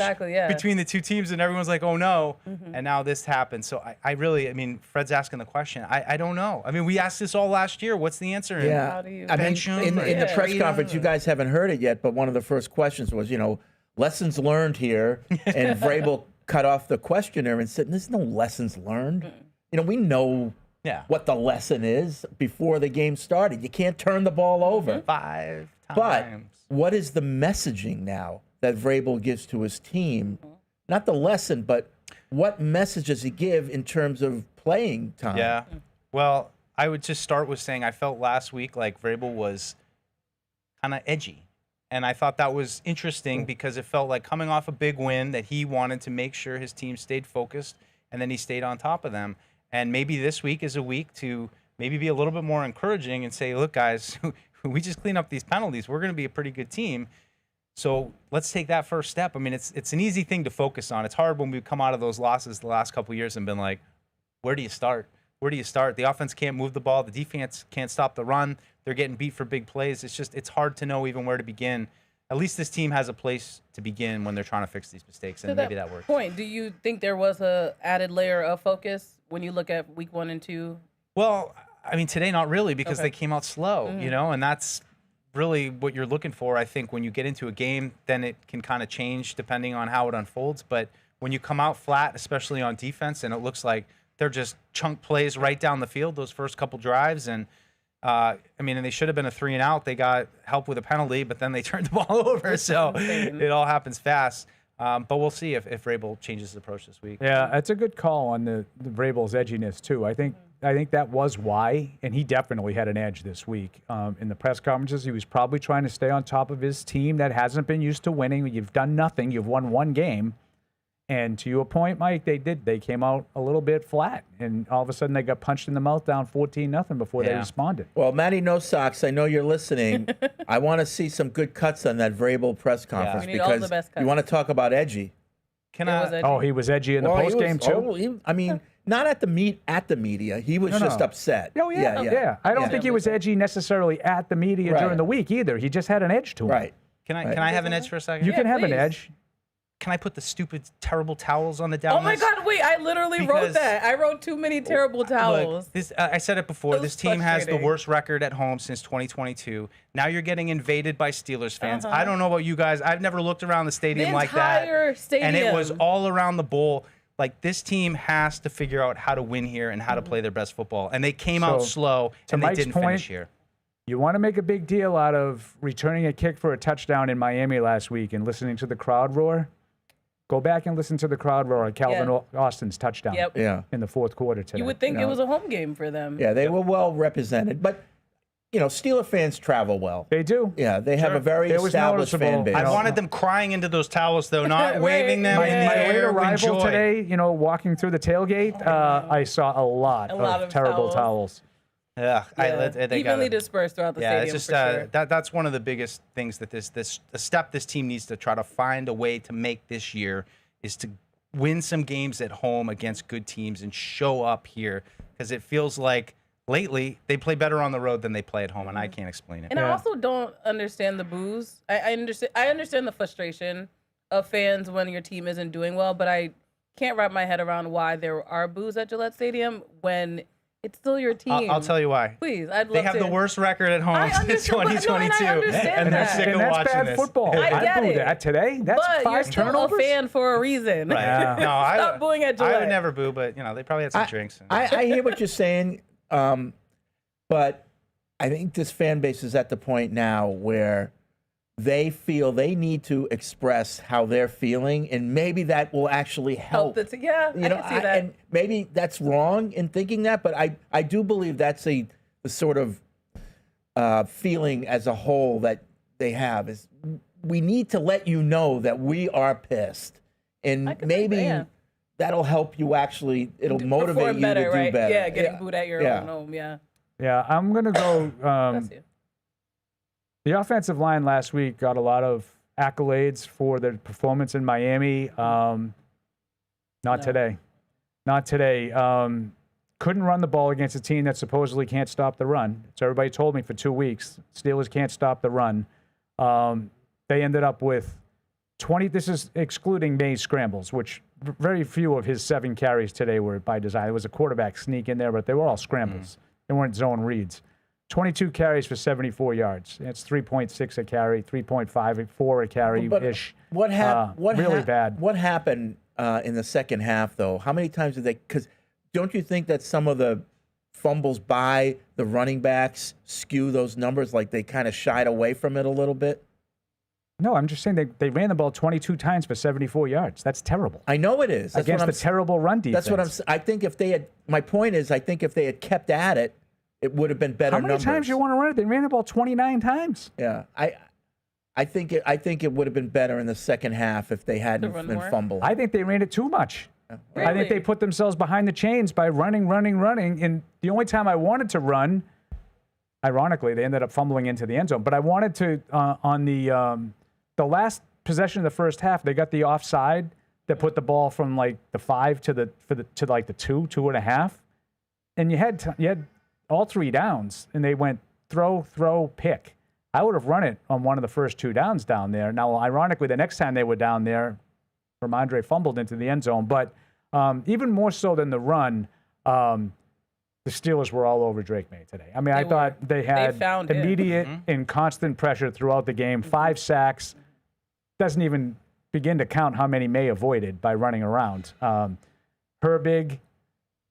between the two teams, and everyone's like, oh no, and now this happened. So I really, Fred's asking the question. I don't know. We asked this all last year. What's the answer? Yeah. How do you in the press conference, you guys haven't heard it yet, but one of the first questions was, lessons learned here, and Vrabel cut off the questioner and said, there's no lessons learned. We know what the lesson is before the game started. You can't turn the ball over 5 times. But what is the messaging now that Vrabel gives to his team? Not the lesson, but what message does he give in terms of playing time? Yeah. Well, I would just start with saying I felt last week like Vrabel was kind of edgy. And I thought that was interesting because it felt like coming off a big win that he wanted to make sure his team stayed focused, and then he stayed on top of them. And maybe this week is a week to maybe be a little bit more encouraging and say, look, guys, we just clean up these penalties. We're going to be a pretty good team. So let's take that first step. It's an easy thing to focus on. It's hard when we come out of those losses the last couple of years and been like, where do you start? Where do you start? The offense can't move the ball. The defense can't stop the run. They're getting beat for big plays. It's hard to know even where to begin. At least this team has a place to begin when they're trying to fix these mistakes, and maybe that works. Do you think there was a added layer of focus when you look at week 1 and 2? Well, today not really because they came out slow, and that's really what you're looking for. I think when you get into a game, then it can kind of change depending on how it unfolds. But when you come out flat, especially on defense, and it looks like they're just chunk plays right down the field those first couple drives, and I mean, and they should have been a 3-and-out. They got help with a penalty, but then they turned the ball over. So it all happens fast. But we'll see if Vrabel changes his approach this week. Yeah, that's a good call on the Vrabel's edginess too. I think that was why, and he definitely had an edge this week. In the press conferences, he was probably trying to stay on top of his team that hasn't been used to winning. You've done nothing. You've won one game. And to your point, Mike, they did. They came out a little bit flat, and all of a sudden they got punched in the mouth down 14-0 before they responded. Well, Matty No Socks, I know you're listening. I want to see some good cuts on that Vrabel press conference We need all the because best cuts. you want to talk about edgy. Oh, he was edgy in the post game too. I mean, not at the media. He was just upset. Oh yeah. I don't think he was edgy necessarily at the media during the week either. He just had an edge to him. Right. Can I have an edge for a second? You can have please. an edge. Can I put the stupid, terrible towels on the down Oh my list? God! Wait, I literally wrote that. I wrote too many terrible towels. Look, I said it before. That This was team has the frustrating. worst record at home since 2022. Now you're getting invaded by Steelers fans. I don't know about you guys. I've never looked around the stadium like that. entire stadium. And it was all around the bowl. Like, this team has to figure out how to win here and how to play their best football. And they came out slow, and they Mike's didn't point, finish here. You want to make a big deal out of returning a kick for a touchdown in Miami last week and listening to the crowd roar? Go back and listen to the crowd roar at Calvin Austin's touchdown in the fourth quarter today. You would think it was a home game for them. Yeah, they were well represented. But, Steeler fans travel well. They do. Yeah, they have a very established fan base. I wanted them crying into those towels, though, not waving them in the My late air with arrival joy. today, walking through the tailgate, I saw a lot of terrible towels. Yeah, evenly dispersed throughout the stadium. It's just for sure. that's one of the biggest things that the step this team needs to try to find a way to make this year is to win some games at home against good teams and show up here, because it feels like lately they play better on the road than they play at home, and I can't explain it. And I also don't understand the boos. I understand the frustration of fans when your team isn't doing well, but I can't wrap my head around why there are boos at Gillette Stadium when it's still your team. I'll tell you why. Please, I'd love to. They have the worst record at home since 2022, and they're sick of that's watching bad this. football. I get booed it. that today. That's but 5 you're still turnovers. a fan for a reason. Right. No, Stop booing at Gillette. I would never boo, but they probably had some drinks. I hear what you're saying, but I think this fan base is at the point now where they feel they need to express how they're feeling, and maybe that will actually help. I can see that. And maybe that's wrong in thinking that, but I do believe that's the sort of feeling as a whole that they have is we need to let you know that we are pissed, and maybe that'll help you actually. It'll motivate you better, to do right? better. Yeah, getting booed at your own home. Yeah. Yeah, I'm gonna go. Bless you. The offensive line last week got a lot of accolades for their performance in Miami. Not today. Not today. Couldn't run the ball against a team that supposedly can't stop the run. So everybody told me for 2 weeks, Steelers can't stop the run. They ended up with 20. This is excluding Maye's scrambles, which very few of his 7 carries today were by design. There was a quarterback sneak in there, but they were all scrambles. They weren't zone reads. 22 carries for 74 yards. That's 3.6 a carry, 3.54 a carry-ish. Really bad. What happened in the second half, though? How many times did they? Because don't you think that some of the fumbles by the running backs skew those numbers? Like they kind of shied away from it a little bit? No, I'm just saying they ran the ball 22 times for 74 yards. That's terrible. I know it is. Against the terrible run defense. That's what I'm saying. I think if they had, my point is, I think if they had kept at it, it would have been better numbers. How many times you want to run it? They ran the ball 29 times. Yeah, I think it would have been better in the second half if they hadn't been fumbled. I think they ran it too much. Really? I think they put themselves behind the chains by running. And the only time I wanted to run, ironically, they ended up fumbling into the end zone. But I wanted to on the last possession of the first half, they got the offside that put the ball from like the 5 to the 2.5, and you had all 3 downs, and they went throw, pick. I would have run it on one of the first 2 downs down there. Now, ironically, the next time they were down there, Ramondre fumbled into the end zone. But even more so than the run, the Steelers were all over Drake Maye today. I mean, I thought they had immediate and constant pressure throughout the game. 5 sacks. Doesn't even begin to count how many Maye avoided by running around. Herbig,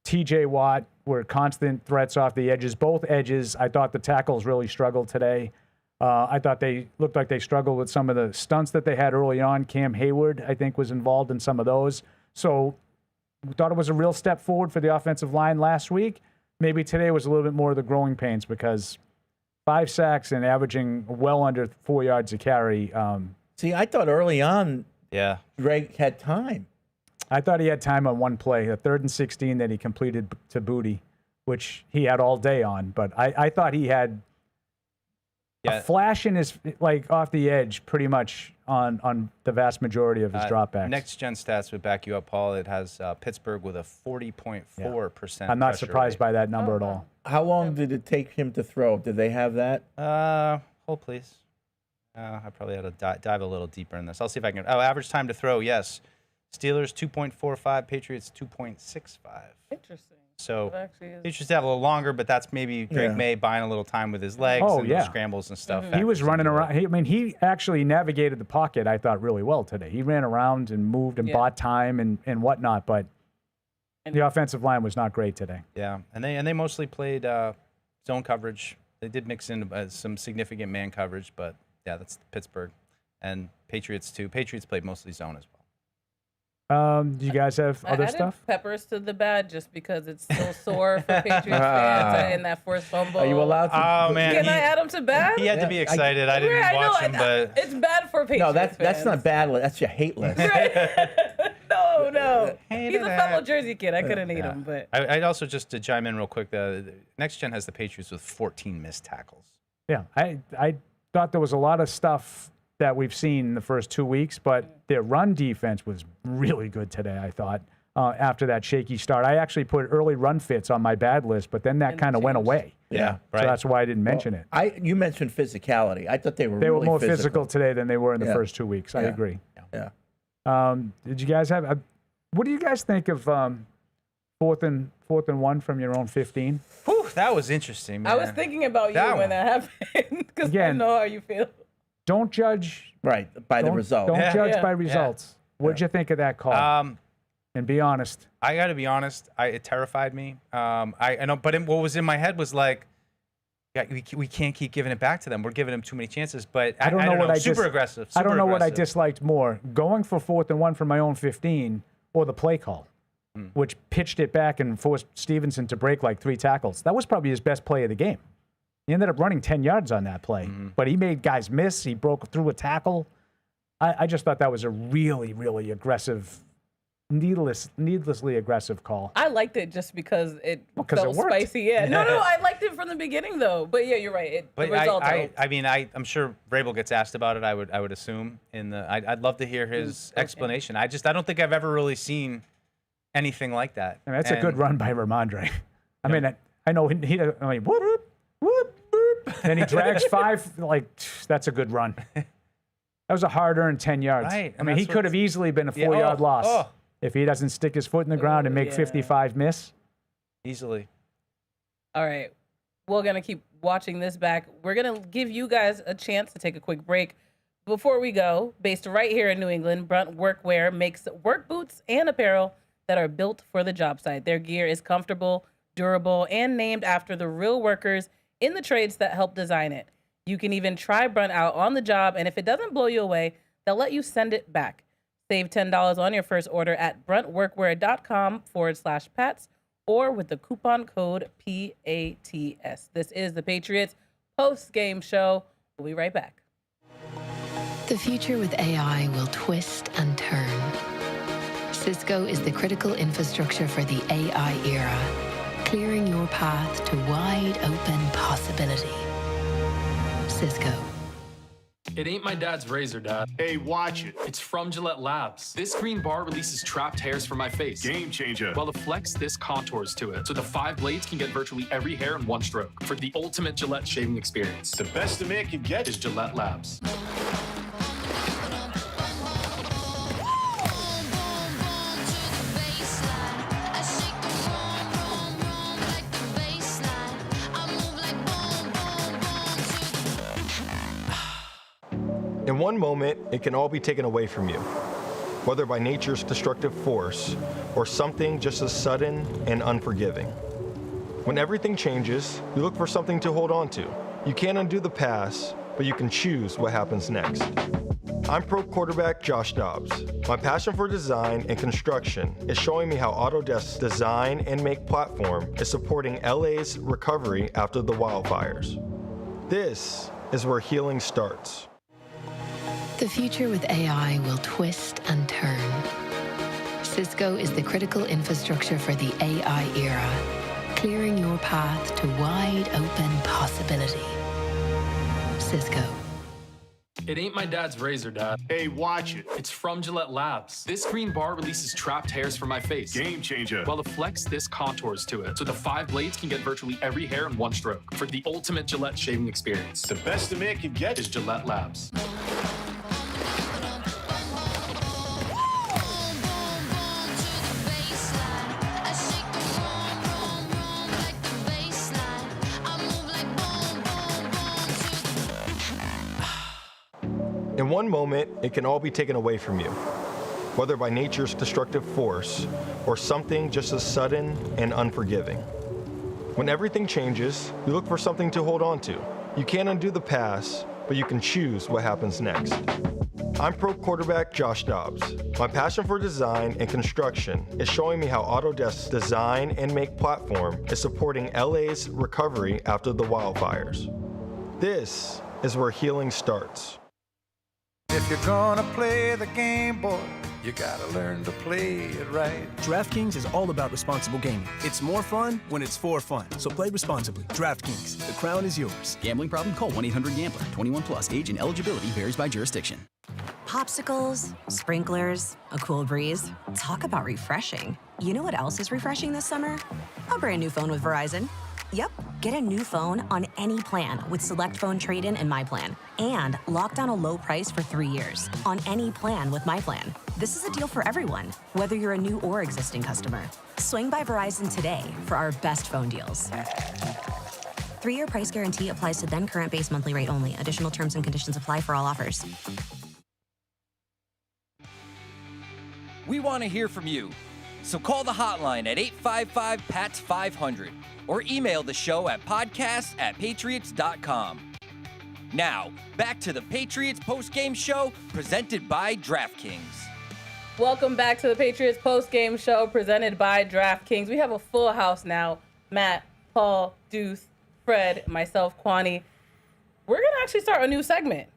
T.J. Watt, were constant threats off the edges. Both edges, I thought the tackles really struggled today. I thought they looked like they struggled with some of the stunts that they had early on. Cam Hayward, I think, was involved in some of those. So we thought it was a real step forward for the offensive line last week. Maybe today was a little bit more of the growing pains because 5 sacks and averaging well under 4 yards a carry. See, I thought early on, Yeah. Greg had time. I thought he had time on one play, a 3rd and 16 that he completed to Booty, which he had all day on. But I thought he had a flash in his, like, off the edge pretty much on the vast majority of his dropbacks. Next Gen Stats would back you up, Paul. It has Pittsburgh with a 40.4%. I'm not pressure surprised rate. by that number at all. How long did it take him to throw? Did they have that? Hold, please. I probably had to dive a little deeper in this. I'll see if I can. Oh, average time to throw, yes. Steelers 2.45, Patriots 2.65. Interesting. So That actually is- Patriots have a little longer, but that's maybe Drake May buying a little time with his legs and those scrambles and stuff. He was running around. He actually navigated the pocket, I thought, really well today. He ran around and moved and bought time and whatnot, but the offensive line was not great today. Yeah, and they mostly played zone coverage. They did mix in some significant man coverage, but yeah, that's Pittsburgh and Patriots too. Patriots played mostly zone as well. Do you guys have other I added stuff? peppers to the bad just because it's so sore for Patriots fans in that forced fumble. Are you allowed to? Oh man, Can I add them to bad? He had to be excited. I didn't watch him, but it's bad for Patriots No, that's fans. not bad. That's your hate list. No. He's a fellow Jersey kid. I couldn't eat him, but I'd also just to chime in real quick. The Next Gen has the Patriots with 14 missed tackles. Yeah, I thought there was a lot of stuff that we've seen in the first 2 weeks, but their run defense was really good today, I thought, after that shaky start. I actually put early run fits on my bad list, but then that kind of went away. Yeah, right. So that's why I didn't mention it. You mentioned physicality. I thought they were They really were more physical today than they were in the Yeah. first 2 weeks. I Yeah. agree. Yeah. Did you guys have what do you guys think of fourth and 1 from your own 15? Whew, that was interesting, man. I was thinking about you when that happened because I Again, know how you feel. Don't judge by the result. Don't judge by results. What'd you think of that call? And be honest. I got to be honest. It terrified me. I know, but what was in my head was like, yeah, we can't keep giving it back to them. We're giving them too many chances. But I don't know what super aggressive. I don't know what I disliked more: going for 4th and 1 from my own 15, or the play call, which pitched it back and forced Stevenson to break like 3 tackles. That was probably his best play of the game. He ended up running 10 yards on that play, but he made guys miss. He broke through a tackle. I just thought that was a really, really aggressive, needlessly aggressive call. I liked it just because it it felt worked. spicy. Yeah. No, I liked it from the beginning though. But yeah, you're right. But the result I'm sure Vrabel gets asked about it. I would assume I'd love to hear his explanation. I don't think I've ever really seen anything like that. I mean, that's a good run by Ramondre. I mean, I know he whoop, whoop, whoop. And he drags 5. Like, that's a good run. That was a hard-earned 10 yards. Right. I mean, he could have easily been a 4-yard loss if he doesn't stick his foot in the ground and make 55 miss. Easily. All right. We're going to keep watching this back. We're going to give you guys a chance to take a quick break. Before we go, based right here in New England, Brunt Workwear makes work boots and apparel that are built for the job site. Their gear is comfortable, durable, and named after the real workers in the trades that help design it. You can even try Brunt out on the job, and if it doesn't blow you away, they'll let you send it back. Save $10 on your first order at bruntworkwear.com/Pats or with the coupon code PATS. This is the Patriots Postgame Show. We'll be right back. The future with AI will twist and turn. Cisco is the critical infrastructure for the AI era, clearing your path to wide open possibility. Cisco. It ain't my dad's razor, Dad. Hey, watch it. It's from Gillette Labs. This green bar releases trapped hairs from my face. Game changer. While the Flex, this contours to it. So the 5 blades can get virtually every hair in one stroke. For the ultimate Gillette shaving experience. The best a man can get is Gillette Labs. In one moment, it can all be taken away from you, whether by nature's destructive force or something just as sudden and unforgiving. When everything changes, you look for something to hold on to. You can't undo the past, but you can choose what happens next. I'm pro quarterback Josh Dobbs. My passion for design and construction is showing me how Autodesk's design and make platform is supporting LA's recovery after the wildfires. This is where healing starts. The future with AI will twist and turn. Cisco is the critical infrastructure for the AI era, clearing your path to wide open possibility. Cisco. It ain't my dad's razor, Dad. Hey, watch it. It's from Gillette Labs. This green bar releases trapped hairs from my face. Game changer. While the Flex, this contours to it. So the 5 blades can get virtually every hair in one stroke. For the ultimate Gillette shaving experience. The best a man can get is Gillette Labs. In one moment, it can all be taken away from you, whether by nature's destructive force or something just as sudden and unforgiving. When everything changes, you look for something to hold on to. You can't undo the past, but you can choose what happens next. I'm pro quarterback Josh Dobbs. My passion for design and construction is showing me how Autodesk's design and make platform is supporting LA's recovery after the wildfires. This is where healing starts. If you're gonna play the game, boy, you gotta learn to play it right. DraftKings is all about responsible gaming. It's more fun when it's for fun. So play responsibly. DraftKings, the crown is yours. Gambling problem? Call 1-800-GAMBLER. 21 plus. Age and eligibility varies by jurisdiction. Popsicles, sprinklers, a cool breeze. Talk about refreshing. You know what else is refreshing this summer? A brand new phone with Verizon. Yep, get a new phone on any plan with Select Phone Trade-in and My Plan. And lock down a low price for 3 years on any plan with My Plan. This is a deal for everyone, whether you're a new or existing customer. Swing by Verizon today for our best phone deals. 3-year price guarantee applies to then current base monthly rate only. Additional terms and conditions apply for all offers. We want to hear from you. So call the hotline at 855-PATS-500 or email the show at podcasts@patriots.com. Now, back to the Patriots Postgame Show presented by DraftKings. Welcome back to the Patriots Postgame Show presented by DraftKings. We have a full house now. Matt, Paul, Deuce, Fred, myself, Kwani. We're going to actually start a new segment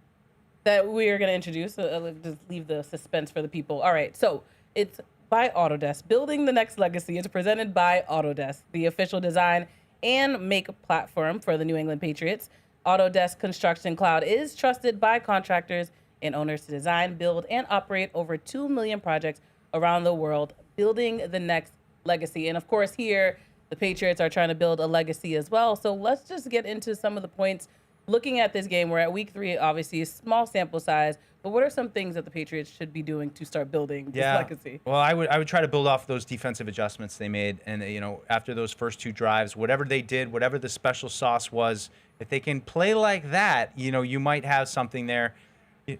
that we are going to introduce. Just leave the suspense for the people. All right, so it's by Autodesk. Building the Next Legacy is presented by Autodesk, the official design and make platform for the New England Patriots. Autodesk Construction Cloud is trusted by contractors and owners to design, build, and operate over 2 million projects around the world, building the next legacy. And of course, here, the Patriots are trying to build a legacy as well. So let's just get into some of the points. Looking at this game, we're at week 3, obviously, small sample size. But what are some things that the Patriots should be doing to start building this legacy? Well, I would try to build off those defensive adjustments they made, and after those first 2 drives, whatever they did, whatever the special sauce was, if they can play like that, you might have something there.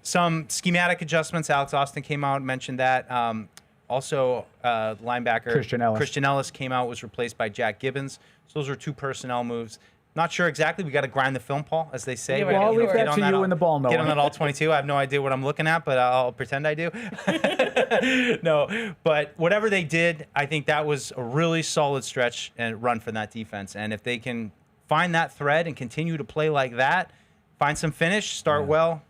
Some schematic adjustments. Alex Austin came out and mentioned that. Also, linebacker Christian Ellis came out, was replaced by Jack Gibbons. So those are 2 personnel moves. Not sure exactly. We got to grind the film, Paul, as they say. Well, I'll leave that to you in the ball knowing. Get on that all 22. I have no idea what I'm looking at, but I'll pretend I do. No, but whatever they did, I think that was a really solid stretch and run for that defense. And if they can find that thread and continue to play like that, find some finish, start well,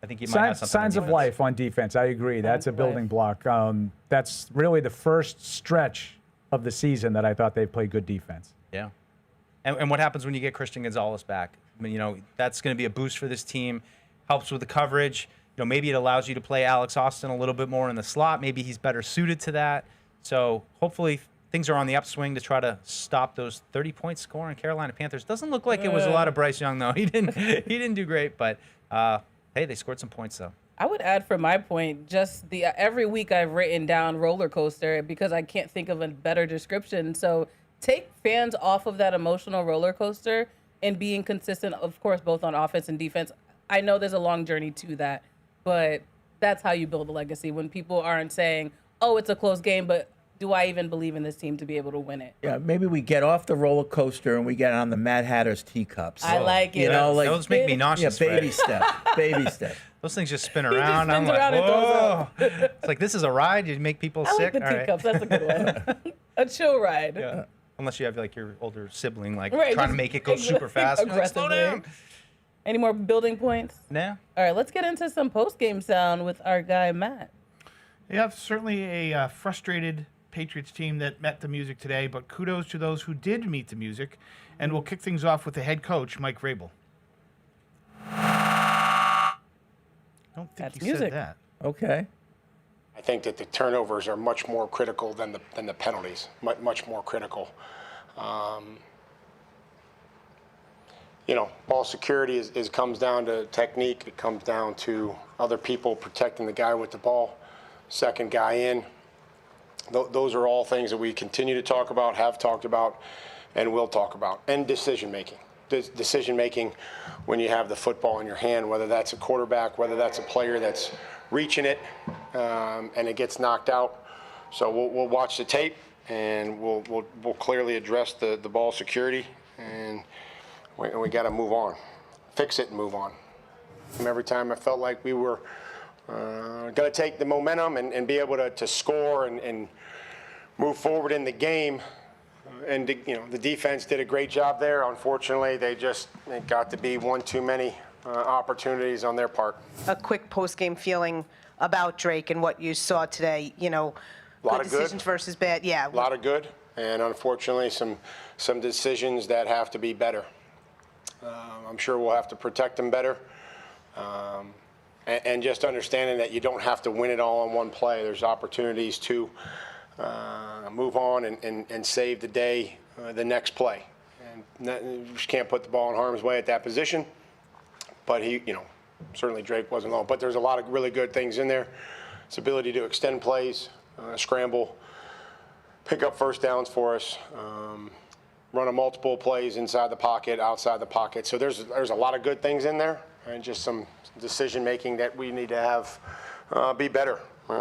I think you might have something. Signs of life on defense. I agree. That's a building block. That's really the first stretch of the season that I thought they played good defense. Yeah. And what happens when you get Christian Gonzalez back? I mean, that's going to be a boost for this team. Helps with the coverage. Maybe it allows you to play Alex Austin a little bit more in the slot. Maybe he's better suited to that. So hopefully things are on the upswing to try to stop those 30-point score in Carolina Panthers. Doesn't look like it was a lot of Bryce Young though. He didn't do great, but hey, they scored some points though. I would add for my point, just every week I've written down roller coaster because I can't think of a better description. So take fans off of that emotional roller coaster and being consistent, of course, both on offense and defense. I know there's a long journey to that, but that's how you build a legacy when people aren't saying, oh, it's a close game, but do I even believe in this team to be able to win it? Yeah, maybe we get off the roller coaster and we get on the Mad Hatter's teacups. I like it. You know, like those make me nauseous. Yeah, baby Fred. step, baby step. Those things just spin just around. I'm spins around like, and throws whoa. up. It's like, this is a ride. You make people I sick. like the All right. teacups. That's a good one. A chill ride. Yeah. Unless you have like your older sibling, like Right, trying to just make it go super fast. You're like, slow aggressively. down. Any more building points? No. All right, let's get into some post-game sound with our guy, Matt. Yeah, certainly a frustrated Patriots team that met the music today, but kudos to those who did meet the music. And we'll kick things off with the head coach, Mike Vrabel. I don't think he said that. Okay. I think that the turnovers are much more critical than the penalties. Much more critical. Ball security comes down to technique. It comes down to other people protecting the guy with the ball, second guy in. Those are all things that we continue to talk about, have talked about, and will talk about. And decision making. Decision making when you have the football in your hand, whether that's a quarterback, whether that's a player that's reaching it and it gets knocked out. So we'll watch the tape and we'll clearly address the ball security, and we got to move on, fix it and move on. And every time I felt like we were going to take the momentum and be able to score and move forward in the game. And the defense did a great job there. Unfortunately, it got to be one too many opportunities on their part. A quick post-game feeling about Drake and what you saw today. Good decisions versus bad. Yeah. A lot of good, and unfortunately, some decisions that have to be better. I'm sure we'll have to protect them better. And just understanding that you don't have to win it all in one play. There's opportunities to move on and save the day the next play. And you just can't put the ball in harm's way at that position. But certainly Drake wasn't alone. But there's a lot of really good things in there. His ability to extend plays, scramble, pick up first downs for us, run a multiple plays inside the pocket, outside the pocket. So there's a lot of good things in there, and just some decision making that we need to have be better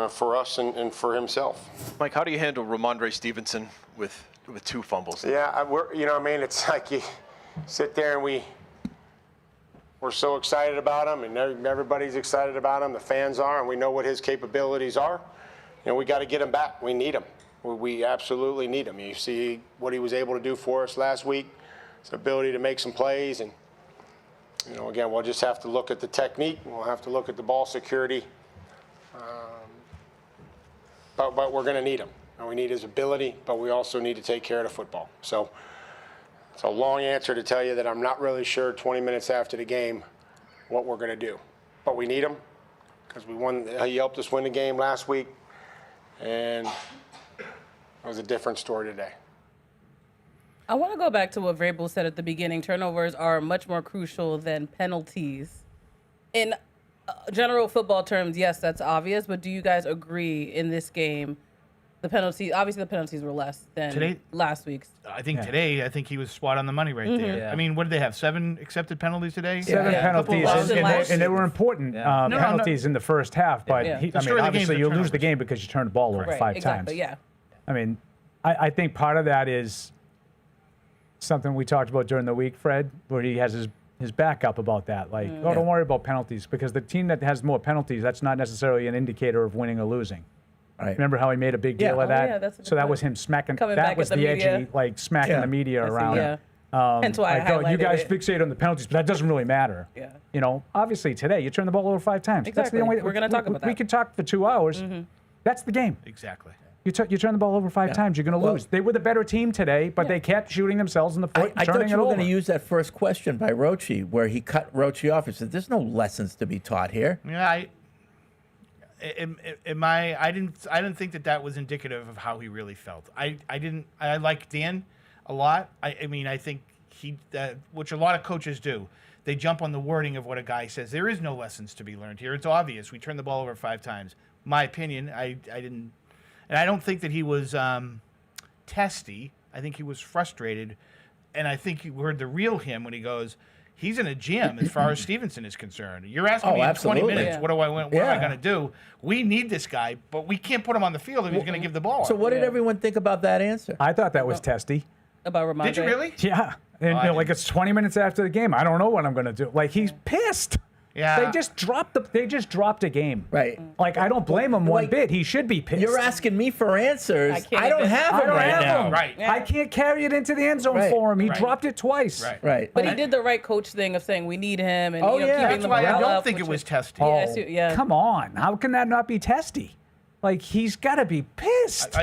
for us and for himself. Mike, how do you handle Ramondre Stevenson with 2 fumbles? Yeah, it's like you sit there and we're so excited about him, and everybody's excited about him. The fans are, and we know what his capabilities are. We got to get him back. We need him. We absolutely need him. You see what he was able to do for us last week, his ability to make some plays. And, again, we'll just have to look at the technique. We'll have to look at the ball security. But we're going to need him. And we need his ability, but we also need to take care of the football. So it's a long answer to tell you that I'm not really sure 20 minutes after the game what we're going to do. But we need him because he helped us win the game last week. And it was a different story today. I want to go back to what Vrabel said at the beginning. Turnovers are much more crucial than penalties. In general football terms, yes, that's obvious. But do you guys agree in this game, obviously the penalties were less than last week's? I think he was spot on the money right there. Yeah. I mean, what did they have? 7 accepted penalties today? 7 penalties, and they were important penalties in the first half. But obviously you lose the game because you turned the ball over 5 times. Yeah. I mean, I think part of that is something we talked about during the week, Fred, where he has his backup about that. Like, don't worry about penalties, because the team that has more penalties, that's not necessarily an indicator of winning or losing. Right. Remember how he made a big deal of that? That's a good so that point. was him smacking. Coming that back was at the the edgy, media. like smacking the media around. Hence why I you highlighted guys it. fixate on the penalties, but that doesn't really matter. Yeah. Obviously today you turned the ball over 5 times. Exactly. That's the only. We're going to talk about that. We could talk for 2 hours. That's the game. Exactly. You turn the ball over 5 times, you're going to lose. They were the better team today, but they kept shooting themselves in the foot I and turning thought you it were over. going to use that first question by Rochi, where he cut Rochi off and said, "There's no lessons to be taught here." Yeah, I didn't think that was indicative of how he really felt. I like Dan a lot. I think which a lot of coaches do. They jump on the wording of what a guy says. There is no lessons to be learned here. It's obvious. We turned the ball over 5 times. My opinion, I didn't. And I don't think that he was testy. I think he was frustrated. And I think you heard the real him when he goes, he's in a gym as far as Stevenson is concerned. You're asking me in 20 absolutely. minutes, Yeah. what am I going to do? We need this guy, but we can't put him on the field if he's going to give the ball. So what did everyone think about that answer? I thought that was testy. About Ramondre. Did you really? Yeah. And like it's 20 minutes after the game. I don't know what I'm going to do. Like he's pissed. Yeah. They just dropped a game. Right. Like I don't blame him one bit. He should be pissed. You're asking me for answers. can't I don't even- have I them don't right have now. him. Right. Yeah. I can't carry it into the end zone Right. for him. He Right. dropped it twice. Right. Right. But he did the right coach thing of saying we need him and Oh, you know, yeah. keeping That's the why I morale don't up, think it which was is- testy. Yeah, I see- yeah. Come on. How can that not be testy? Like he's got to be pissed.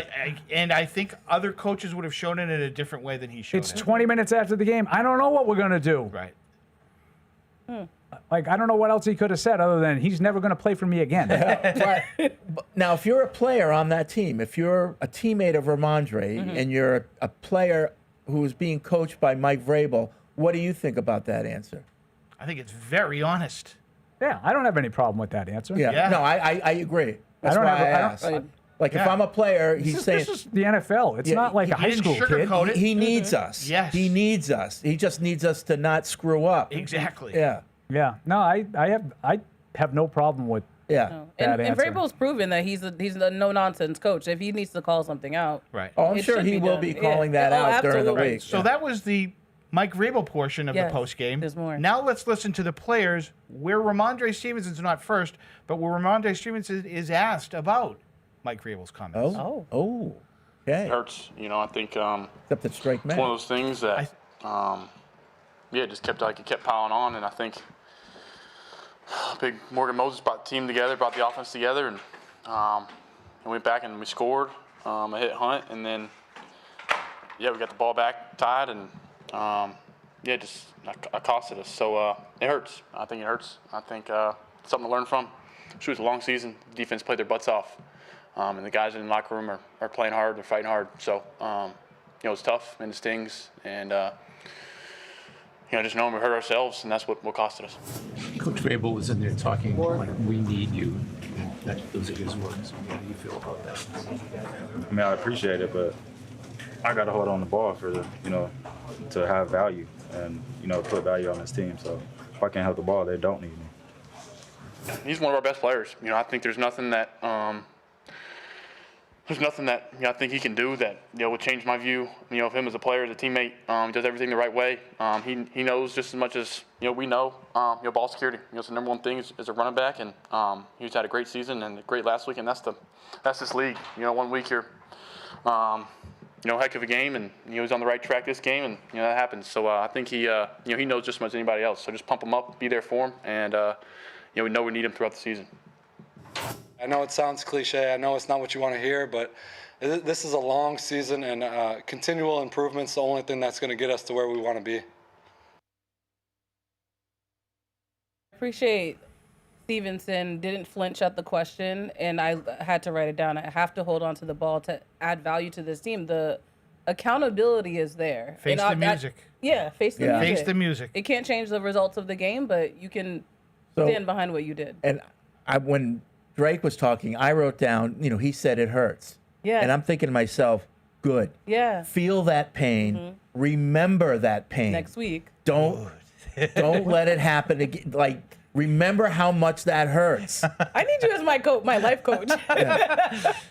And I think other coaches would have shown it in a different way than he showed It's it. 20 minutes after the game. I don't know what we're going to do. Right. Like, I don't know what else he could have said other than he's never going to play for me again. But now, if you're a player on that team, if you're a teammate of Ramondre and you're a player who is being coached by Mike Vrabel, what do you think about that answer? I think it's very honest. Yeah, I don't have any problem with that answer. Yeah. No, I agree. That's don't why have a- I I don't- asked. Like, if I'm a player, he's saying... This is the NFL. It's not like a high school kid. He needs us. Yes. He needs us. He just needs us to not screw up. Exactly. Yeah. Yeah. No, I have no problem with Yeah. that And answer. Vrabel's proven that he's a no nonsense coach. If he needs to call something out, Right. Oh, I'm it sure should he be will done. be Yeah. calling that Oh, out during the absolutely. week. So that was the Mike Vrabel portion of Yes, the post game. there's more. Now let's listen to the players where Ramondre Stevenson's not first, but where Ramondre Stevenson is asked about Mike Vrabel's comments. Oh. Okay. It hurts, you know. I think Except it's Drake May. it's one of those things that, just kept piling on, and I think big Morgan Moses brought the team together, brought the offense together, and went back and we scored. I hit Hunt, and then we got the ball back tied, and it costed us. So it hurts. I think it hurts. I think something to learn from. It was a long season. The defense played their butts off. And the guys in the locker room are playing hard. They're fighting hard. So, it's tough and it stings. And, just knowing we hurt ourselves, and that's what costed us. Coach Vrabel was in there talking like, we need you. Those are his words. How do you feel about that? I mean, I appreciate it, but I got to hold on the ball to have value and, put value on this team. So if I can't have the ball, they don't need me. He's one of our best players. I think there's nothing that I think he can do that would change my view of him as a player, as a teammate. He does everything the right way. He knows just as much as we know. Ball security. It's the number one thing as a running back, and he's had a great season and a great last week, and that's this league. 1 week you're heck of a game, and he's on the right track this game, and that happens. So I think he knows just as much as anybody else. So just pump him up, be there for him, and we know we need him throughout the season. I know it sounds cliche. I know it's not what you want to hear, but this is a long season, and continual improvement's the only thing that's going to get us to where we want to be. Appreciate Stevenson didn't flinch at the question, and I had to write it down. I have to hold on to the ball to add value to this team. The accountability is there. Face And the music. Face the music. Face the music. It can't change the results of the game, but you can stand behind what you did. And when Drake was talking, I wrote down, he said it hurts. Yeah. And I'm thinking to myself, good. Yeah. Feel that pain. Remember that pain. Next week. Don't let it happen again. Like, remember how much that hurts. I need you as my life coach.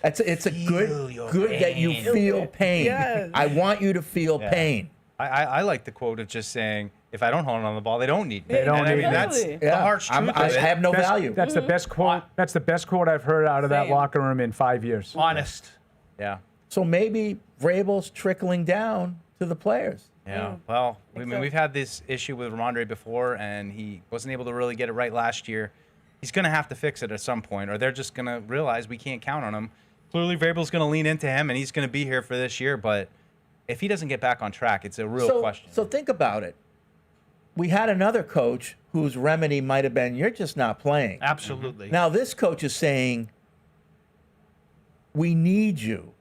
It's a good that you feel pain. Yes. I want you to feel pain. I like the quote of just saying, if I don't hold on the ball, they don't need me. They don't need me. That's the harsh truth. I have no value. That's the best quote. That's the best quote I've heard out of that locker room in 5 years. Honest. Yeah. So maybe Vrabel's trickling down to the players. Yeah. Well, we've had this issue with Ramondre before, and he wasn't able to really get it right last year. He's going to have to fix it at some point, or they're just going to realize we can't count on him. Clearly, Vrabel's going to lean into him, and he's going to be here for this year. But if he doesn't get back on track, it's a real question. So think about it. We had another coach whose remedy might have been, you're just not playing. Absolutely. Now this coach is saying, we need you.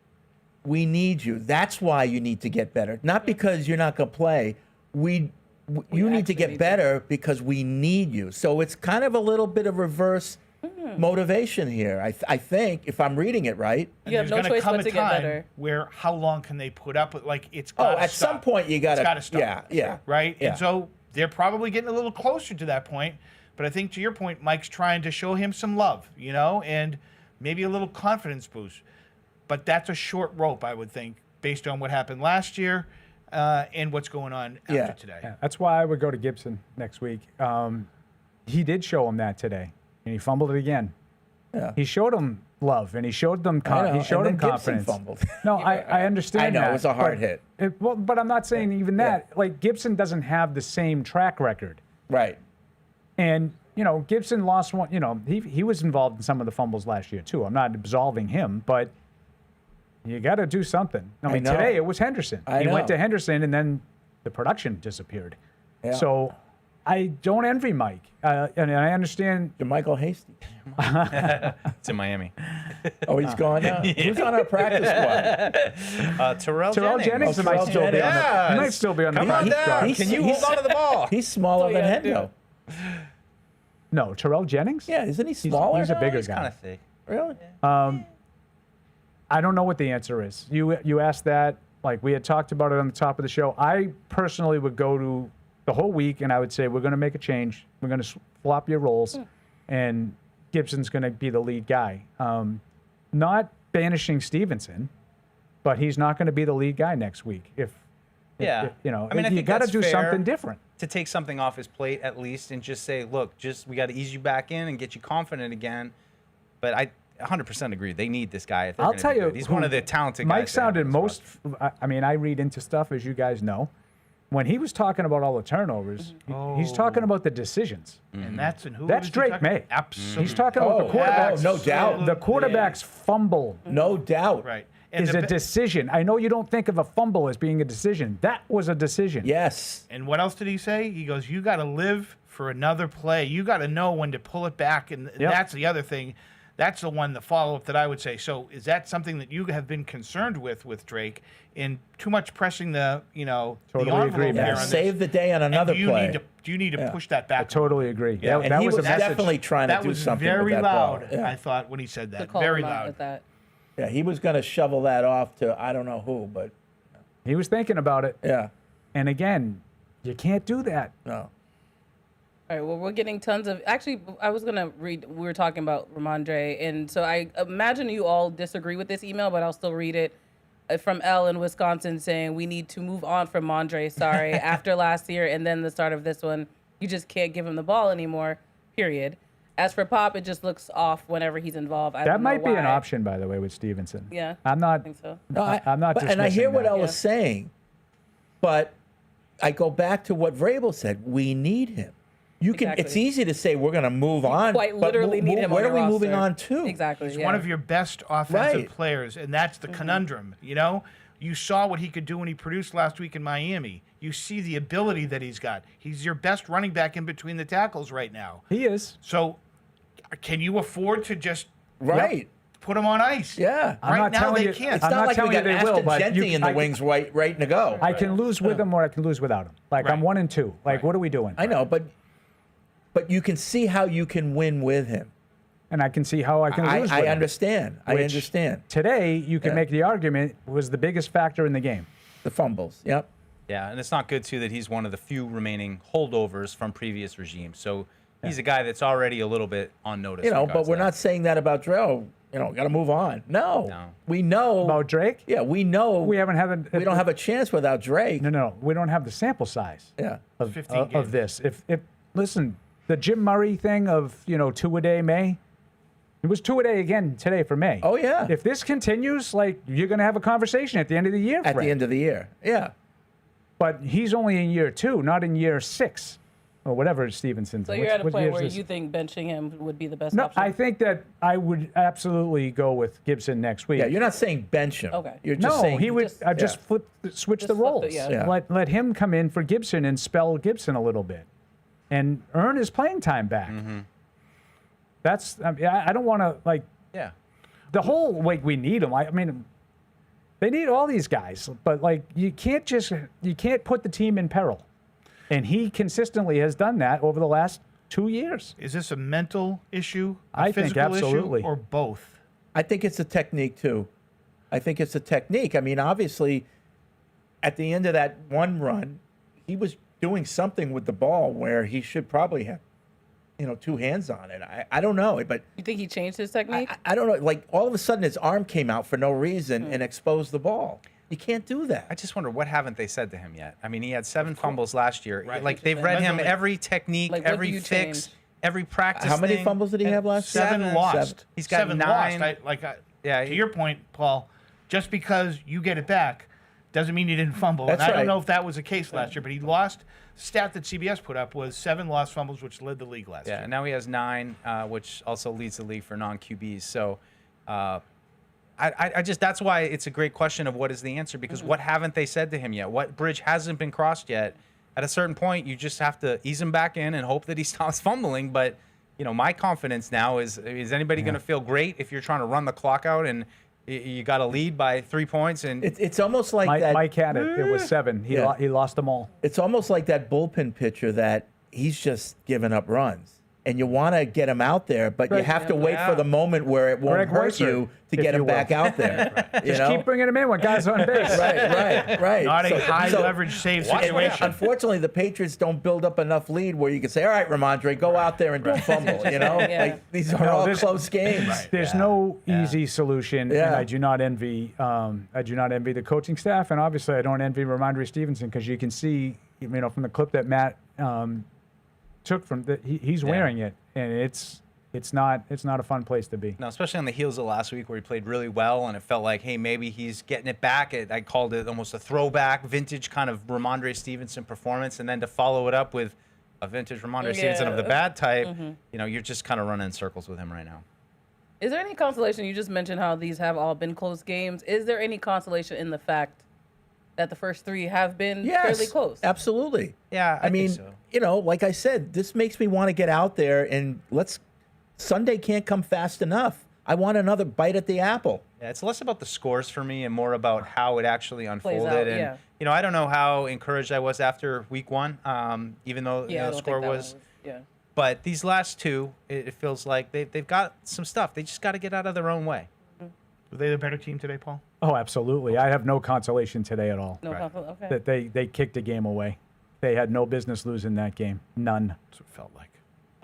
We need you. That's why you need to get better. Not because you're not going to play. You need to get better because we need you. So it's kind of a little bit of reverse motivation here. I think, if I'm reading it right. You have no choice but to get better. Where how long can they put up with, like, it's got to at some point you got to stop. Yeah. Right? Yeah. And so they're probably getting a little closer to that point. But I think to your point, Mike's trying to show him some love, and maybe a little confidence boost. But that's a short rope, I would think, based on what happened last year and what's going on after today. Yeah, that's why I would go to Gibson next week. He did show him that today, and he fumbled it again. Yeah. He showed him love, and he showed them I know, he showed and him then Gibson confidence. fumbled. No, I understand I know, that. it was a hard hit. But I'm not saying even that. Like, Gibson doesn't have the same track record. Right. And, Gibson lost one. He was involved in some of the fumbles last year, too. I'm not absolving him, but you got to do something. I mean, today it was Henderson. He went to Henderson, and then the production disappeared. Yeah. So I don't envy Mike. And I understand. Michael Hasty. It's in Miami. Oh, he's gone now? Who's on our practice squad? Terrell Jennings might still be on the he might still be on the Come on practice down. squad. Can you hold on to the ball? He's smaller than Hendo. No, Terrell Jennings? Yeah, isn't he smaller? He's a bigger He's guy. kind of thick. Really? I don't know what the answer is. You asked that, like we had talked about it on the top of the show. I personally would go to the whole week and I would say, we're going to make a change. We're going to flop your roles, and Gibson's going to be the lead guy. Not banishing Stevenson, but he's not going to be the lead guy next week. If I mean, I you think got to that's do fair something different. to take something off his plate at least and just say, look, we got to ease you back in and get you confident again. But I 100% agree. They need this guy. If they're I'll gonna tell be you, good. He's one of the talented guys. Mike sounded most. I mean, I read into stuff, as you guys know. When he was talking about all the turnovers, he's talking about the decisions. And that's who? That's Drake May. Absolutely. He's talking about the quarterbacks. no doubt. The quarterback's fumble. No doubt. Right. Is a decision. I know you don't think of a fumble as being a decision. That was a decision. Yes. And what else did he say? He goes, you got to live for another play. You got to know when to pull it back. And that's the other thing. That's the one, the follow-up that I would say. So is that something that you have been concerned with Drake in too much pressing the, Totally the envelope agree, man. there on Save this? the day on another And play. do you need to push that back? I totally agree. Yeah. And he was definitely trying to do something very with that loud, ball. Yeah. I thought, when he said To that. call Very him out loud. with that. Yeah, he was going to shovel that off to I don't know who, but He was thinking about it. yeah. And again, you can't do that. No. All right, well, we're getting tons of. Actually, I was going to read. We were talking about Ramondre. And so I imagine you all disagree with this email, but I'll still read it. From L in Wisconsin saying, we need to move on from Ramondre. Sorry. After last year and then the start of this one, you just can't give him the ball anymore, period. As for Pop, it just looks off whenever he's involved. I That don't know might be an why. option, by the way, with Stevenson. Yeah, I'm not. I think so. No, I'm not. And I hear dismissing what that. Ella's saying, but I go back to what Vrabel said. We need him. You can. It's Exactly. easy to say we're going to move on. quite but literally need him on Where are your we moving roster. on to? Exactly. He's yeah. one of your best offensive Right. players, and that's the conundrum. You saw what he could do when he produced last week in Miami. You see the ability that he's got. He's your best running back in between the tackles right now. He is. So, can you afford to just Right. put him on ice? Yeah. I'm Right not now telling they you- can't. It's I'm not not like we telling you got they will, Ashton but Genty in the wings ready to go. I can lose with him or I can lose without him. Like, I'm Right. 1-2. Like, what are we doing? I know, but you can see how you can win with him. And I can see how I can lose with I him. understand. I Which understand. Today, you can Yeah. make the argument was the biggest factor in the game. The fumbles. Yep. Yeah, and it's not good, too, that he's one of the few remaining holdovers from previous regimes. So he's a guy that's already a little bit on notice. But we're not saying that about Drell. Got to move on. No. We know. About Drake? Yeah, we know. We haven't had We don't have a chance without Drake. No. We don't have the sample size. Yeah. Of 15 games. this. If listen, the Jim Murray thing of 2-a-day May. It was 2-a-day again today for May. Oh yeah. If this continues, like, you're going to have a conversation at the end of the year. At Fred. the end of the year. Yeah. But he's only in year 2, not in year 6, or whatever Stevenson's. So you're at a point where you think benching him would be the best No, option? I think that I would absolutely go with Gibson next week. Yeah, you're not saying bench him. Okay. You're just saying he would. I just switch the flip roles. it, yeah. Let him come in for Gibson and spell Gibson a little bit, and earn his playing time back. That's. I don't want to like. Yeah. The whole we need him. I mean, they need all these guys, but like you can't put the team in peril, and he consistently has done that over the last 2 years. Is this a mental issue, I think physical absolutely. issue, or both? I think it's a technique too. I think it's a technique. I mean, obviously, at the end of that one run, he was doing something with the ball where he should probably have, two hands on it. I don't know, but You think he changed his technique? I don't know. Like all of a sudden, his arm came out for no reason and exposed the ball. You can't do that. I just wonder what haven't they said to him yet? I mean, he had 7 fumbles last year. Right. Like they've read him every technique, Like, what do every you fix, change? every practice. How many thing. fumbles did he have last year? 7 lost. He's got 7 9. lost. To your point, Paul, just because you get it back doesn't mean you didn't fumble. That's and I right. don't know if that was the case last year, but he lost. Stat that CBS put up was 7 lost fumbles, which led the league last year. Yeah, and now he has 9, which also leads the league for non-QBs. So I just that's why it's a great question of what is the answer, because what haven't they said to him yet? What bridge hasn't been crossed yet? At a certain point, you just have to ease him back in and hope that he stops fumbling. But, my confidence now is anybody going to feel great if you're trying to run the clock out and you got a lead by 3 points? And It's almost like that. Mike had it. It was 7. He lost them all. It's almost like that bullpen pitcher that he's just giving up runs. And you want to get him out there, but you have to wait for the moment where it won't hurt you to get him back out there. Just keep bringing him in when guys on base. Right. Not a high leverage save situation. Unfortunately, the Patriots don't build up enough lead where you can say, all right, Ramondre, go out there and do a fumble. Like, these are all close games. There's no easy solution, and I do not envy the coaching staff, and obviously I don't envy Ramondre Stevenson, because you can see, from the clip that Matt took from that, he's wearing it, and it's not a fun place to be. No, especially on the heels of last week where he played really well, and it felt like, hey, maybe he's getting it back. I called it almost a throwback, vintage kind of Ramondre Stevenson performance, and then to follow it up with a vintage Ramondre Stevenson of the bad type, you're just kind of running in circles with him right now. Is there any consolation? You just mentioned how these have all been close games. Is there any consolation in the fact that the first 3 have been fairly close? Absolutely. Yeah, I mean, like I said, this makes me want to get out there and Sunday can't come fast enough. I want another bite at the apple. Yeah, it's less about the scores for me and more about how it actually unfolded. out, And I don't know how encouraged I was after week 1, even though the score was. But these last 2, it feels like they've got some stuff. They just got to get out of their own way. Were they the better team today, Paul? Oh, absolutely. I have no consolation today at all. Okay. That they kicked the game away. They had no business losing that game. None. That's what it felt like.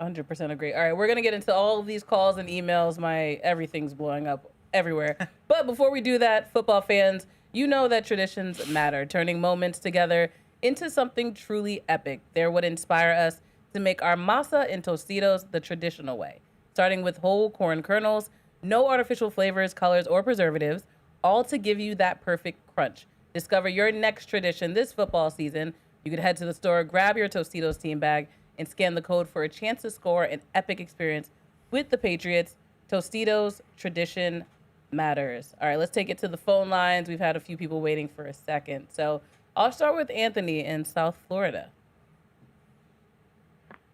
100% agree. All right, we're going to get into all of these calls and emails. Everything's blowing up everywhere. But before we do that, football fans, you know that traditions matter. Turning moments together into something truly epic. They're what inspire us to make our masa and Tostitos the traditional way. Starting with whole corn kernels, no artificial flavors, colors, or preservatives, all to give you that perfect crunch. Discover your next tradition this football season. You can head to the store, grab your Tostitos team bag, and scan the code for a chance to score an epic experience with the Patriots. Tostitos, tradition matters. All right, let's take it to the phone lines. We've had a few people waiting for a second. So I'll start with Anthony in South Florida.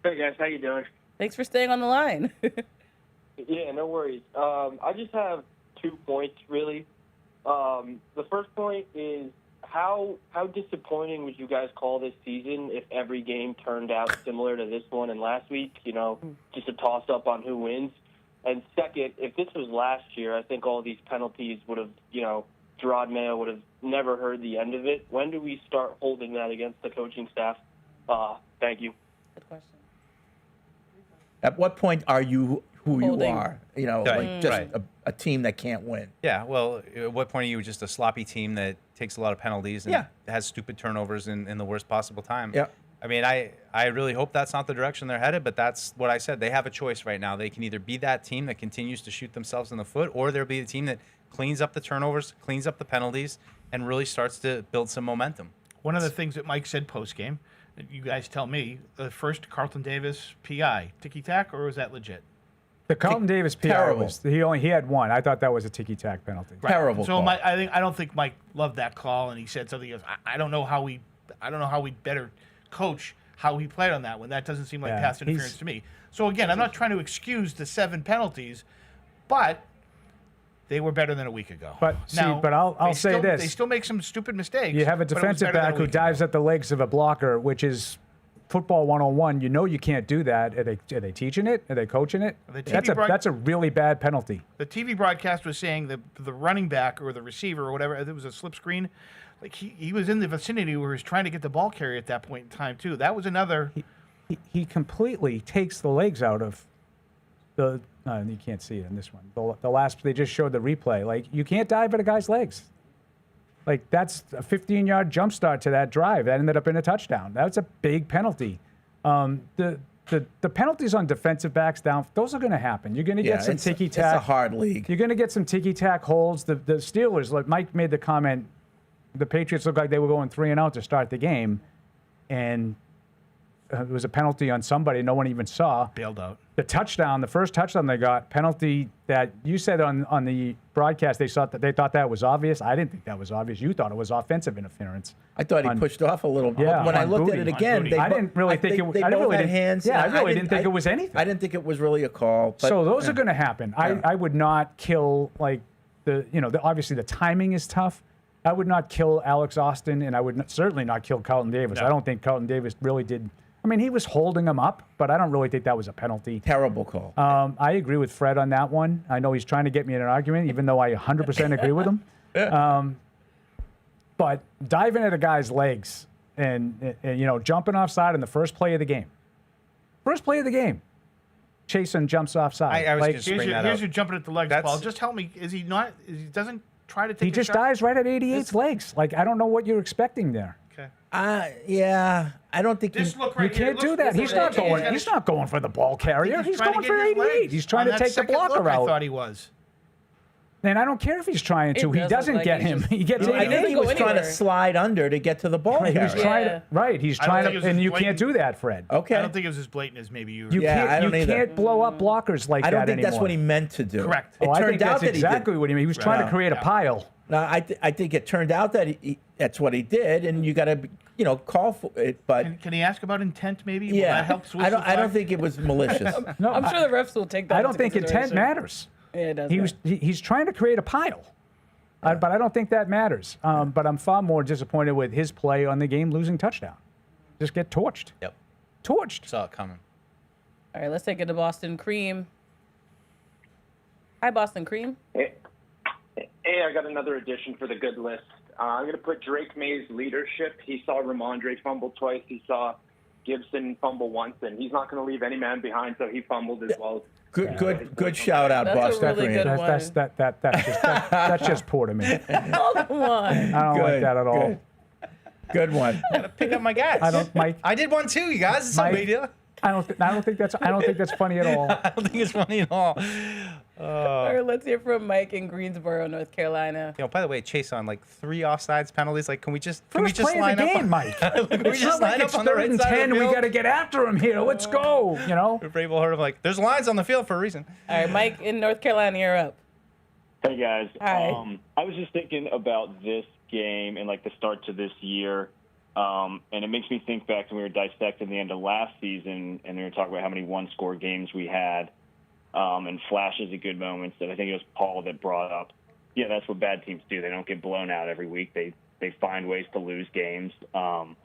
Hey, guys. How you doing? Thanks for staying on the line. Yeah, no worries. I just have 2 points, really. The first point is how disappointing would you guys call this season if every game turned out similar to this one and last week, just a toss-up on who wins? And second, if this was last year, I think all these penalties would have, Gerard Mayo would have never heard the end of it. When do we start holding that against the coaching staff? Thank you. Good question. At what point are you who Holding. you are? Like just a team that can't win. Yeah, well, at what point are you just a sloppy team that takes a lot of penalties and has stupid turnovers in the worst possible time? Yeah. I mean, I really hope that's not the direction they're headed, but that's what I said. They have a choice right now. They can either be that team that continues to shoot themselves in the foot, or they'll be the team that cleans up the turnovers, cleans up the penalties, and really starts to build some momentum. One of the things that Mike said post-game, you guys tell me, the first Carlton Davis PI, ticky-tack, or was that legit? The Carlton Davis PI was he had 1. I thought that was a ticky-tack penalty. Right. Terrible So call. I don't think Mike loved that call, and he said something. He goes, I don't know how we better coach how he played on that one. That doesn't seem like pass interference to me. So again, I'm not trying to excuse the 7 penalties, but they were better than a week ago. But I'll say this: they still make some stupid mistakes. You have a defensive back who dives at the legs of a blocker, which is football 101. You can't do that. Are they teaching it? Are they coaching it? That's a really bad penalty. The TV broadcast was saying the running back or the receiver or whatever, it was a slip screen, like he was in the vicinity where he was trying to get the ball carrier at that point in time too. That was another. He completely takes the legs out of the. You can't see it in this one. The last they just showed the replay. Like you can't dive at a guy's legs. Like that's a 15-yard jump start to that drive that ended up in a touchdown. That's a big penalty. The penalties on defensive backs down, those are going to happen. You're going to get some ticky-tack. It's a hard league. You're going to get some ticky-tack holds. The Steelers, like Mike made the comment, the Patriots looked like they were going 3-and-out to start the game, and it was a penalty on somebody no one even saw. Bailed out. The touchdown, the first touchdown they got, penalty that you said on the broadcast they thought that was obvious. I didn't think that was obvious. You thought it was offensive interference. I thought he pushed off a little. Yeah, when I looked at it again, I didn't really think it was. They both had hands. Yeah, I really didn't think it was anything. I didn't think it was really a call. But, so those are going to happen. Yeah. I would not kill obviously the timing is tough. I would not kill Alex Austin, and I would certainly not kill Carlton Davis. No. I don't think Carlton Davis really did. I mean, he was holding him up, but I don't really think that was a penalty. Terrible call. I agree with Fred on that one. I know he's trying to get me in an argument, even though I 100% agree with him. But diving at a guy's legs and jumping offside in the first play of the game. First play of the game. Chasen jumps offside. I was just here's your jumping at the legs, Paul. Just help me. Is he not? He doesn't try to take. He just dives right at 88's legs. Like I don't know what you're expecting there. Yeah, I don't think you can't do that. He's not going. He's not going for the ball carrier. He's going for 88. He's trying to take the blocker out. I thought he was. And I don't care if he's trying to. He doesn't get him. He gets 88. I think he was trying to slide under to get to the ball carrier. He was trying to. Right. He's trying to. And you can't do that, Fred. Okay. I don't think it was as blatant as maybe you. You can't blow up blockers like that I don't think anymore. that's what he meant to do. Correct. I think that's exactly what he meant. He was trying to create a pile. No, I think it turned out that that's what he did, and you got to call for it. But can he ask about intent? Maybe yeah, will that help switch I don't think it was malicious. No, I'm sure the refs will take that. I don't think intent matters. Yeah, it does. He's trying to create a pile, but I don't think that matters. But I'm far more disappointed with his play on the game-losing touchdown. Just get torched. Yep. Torched. Saw it coming. All right, let's take it to Boston Cream. Hi, Boston Cream. Hey, I got another addition for the good list. I'm going to put Drake May's leadership. He saw Ramondre fumble twice. He saw Gibson fumble once, and he's not going to leave any man behind, so he fumbled as well. Good shout out, Boston Cream. That's just poor to me. Oh, come on. I don't like that at all. Good one. I gotta pick up my guys. I did one too, you guys. It's no big deal. I don't think that's funny at all. I don't think it's funny at all. All right, let's hear from Mike in Greensboro, North Carolina. By the way, Chase on like 3 offsides penalties. Like, can we just play line the game, up? Mike? Can we just line up on the right and side 10. of the We field? got to get after him here. Let's go. Vrabel heard of like, there's lines on the field for a reason. All right, Mike in North Carolina, you're up. Hey guys. Hi. I was just thinking about this game and like the start to this year. And it makes me think back to when we were dissecting the end of last season and we were talking about how many one-score games we had and flashes of good moments. And I think it was Paul that brought up, that's what bad teams do. They don't get blown out every week. They find ways to lose games. And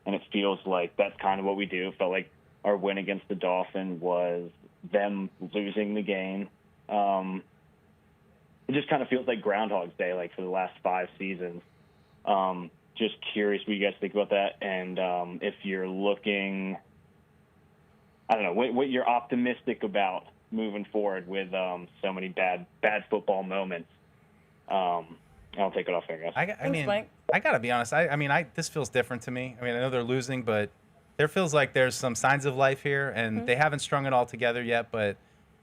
it feels like that's kind of what we do. It felt like our win against the Dolphins was them losing the game. It just kind of feels like Groundhog's Day, like for the last 5 seasons. Just curious what you guys think about that, and if you're looking, I don't know, what you're optimistic about moving forward with so many bad football moments. I'll take it off there, guys. I gotta be honest. This feels different to me. I mean, I know they're losing, but there feels like there's some signs of life here, and they haven't strung it all together yet. But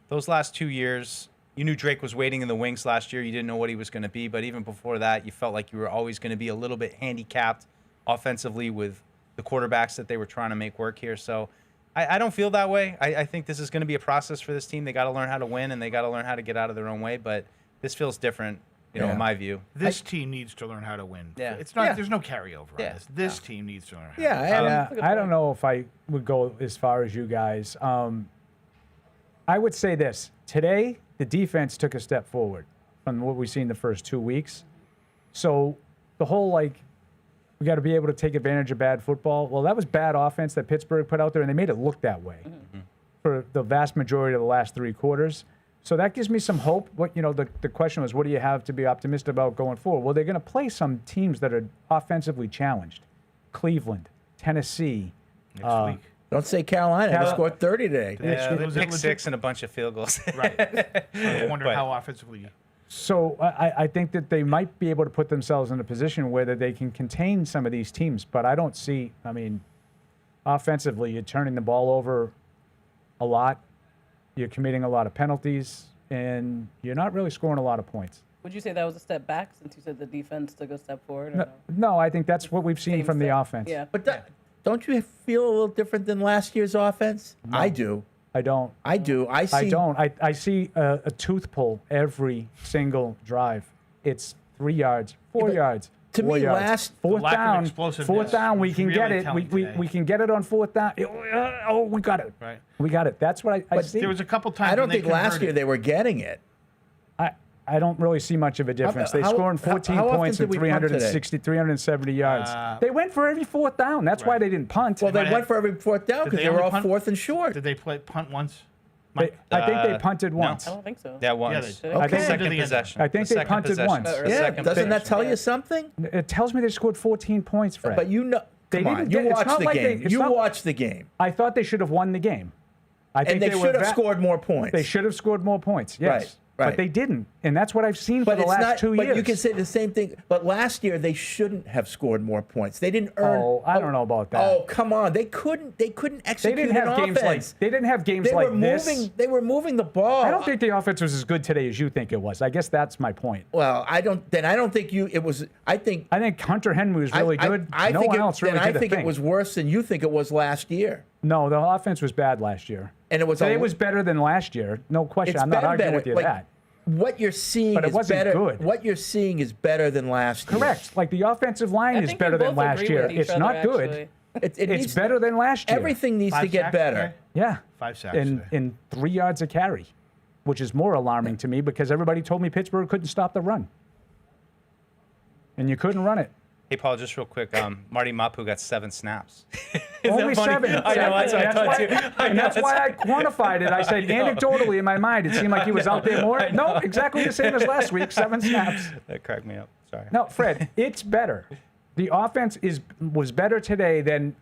those last 2 years. You knew Drake was waiting in the wings last year. You didn't know what he was going to be. But even before that, you felt like you were always going to be a little bit handicapped offensively with the quarterbacks that they were trying to make work here. So I don't feel that way. I think this is going to be a process for this team. They got to learn how to win, and they got to learn how to get out of their own way. But this feels different, in my view. This team needs to learn how to win. Yeah. It's not. There's no carryover on this. This team needs to learn how to win. I don't know if I would go as far as you guys. I would say this. Today, the defense took a step forward from what we've seen the first 2 weeks. So the whole, we got to be able to take advantage of bad football. Well, that was bad offense that Pittsburgh put out there, and they made it look that way for the vast majority of the last 3 quarters. So that gives me some hope. The question was, what do you have to be optimistic about going forward? Well, they're going to play some teams that are offensively challenged. Cleveland, Tennessee. Next week. Don't say Carolina. They scored 30 today. Yeah, it was pick six and a bunch of field goals. Right. I wonder how offensively. So I think that they might be able to put themselves in a position where they can contain some of these teams. But I don't see, offensively, you're turning the ball over a lot. You're committing a lot of penalties, and you're not really scoring a lot of points. Would you say that was a step back since you said the defense took a step forward? Or No, I think that's what we've seen from the offense. Yeah. But don't you feel a little different than last year's offense? No. I do. I don't. I do. I don't. I see a tooth pull every single drive. It's 3 yards, 4 yards. To me, yards. Fourth down, we can get it. We can get it on fourth down. We got it. Right. We got it. That's what I see. There was a couple times. I don't think last year they were getting it. I don't really see much of a difference. They scored 14 points and 360, 370 yards. They went for every fourth down. That's why they didn't punt. Well, they went for every fourth down because they were all fourth and short. Did they punt once? I think they punted once. I don't think so. Yeah, once. I think second possession. I think they punted once. Yeah, doesn't that tell you something? It tells me they scored 14 points, Fred. But you watched the game. You watched the game. I thought they should have won the game. I think they should have scored more points. They should have scored more points, yes. Right. But they didn't, and that's what I've seen for the last 2 years. But you can say the same thing. But last year they shouldn't have scored more points. They didn't earn. Oh, I don't know about that. Oh, come on! They couldn't execute. They didn't have games offense. They didn't have games like this. They were moving the ball. I don't think the offense was as good today as you think it was. I guess that's my point. Well, I don't think it was. I think Hunter Henry was really good. No one else really did a thing. I think it was worse than you think it was last year. No, the offense was bad last year. And it was. Today was better than last year. No question. I'm not arguing with you that. What you're seeing is better. Good. What you're seeing is better than last year. Correct. Like the offensive line is better than last year. It's not good. It's better than last year. Everything needs to get better. Yeah. 5 sacks. And 3 yards a carry, which is more alarming to me because everybody told me Pittsburgh couldn't stop the run. And you couldn't run it. Hey, Paul, just real quick. Marty Mapu got 7 snaps. Only 7. I know, that's what I thought too. And that's why I quantified it. I said anecdotally in my mind, it seemed like he was out there more. No, exactly the same as last week, 7 snaps. That cracked me up. Sorry. No, Fred, it's better. The offense was better today than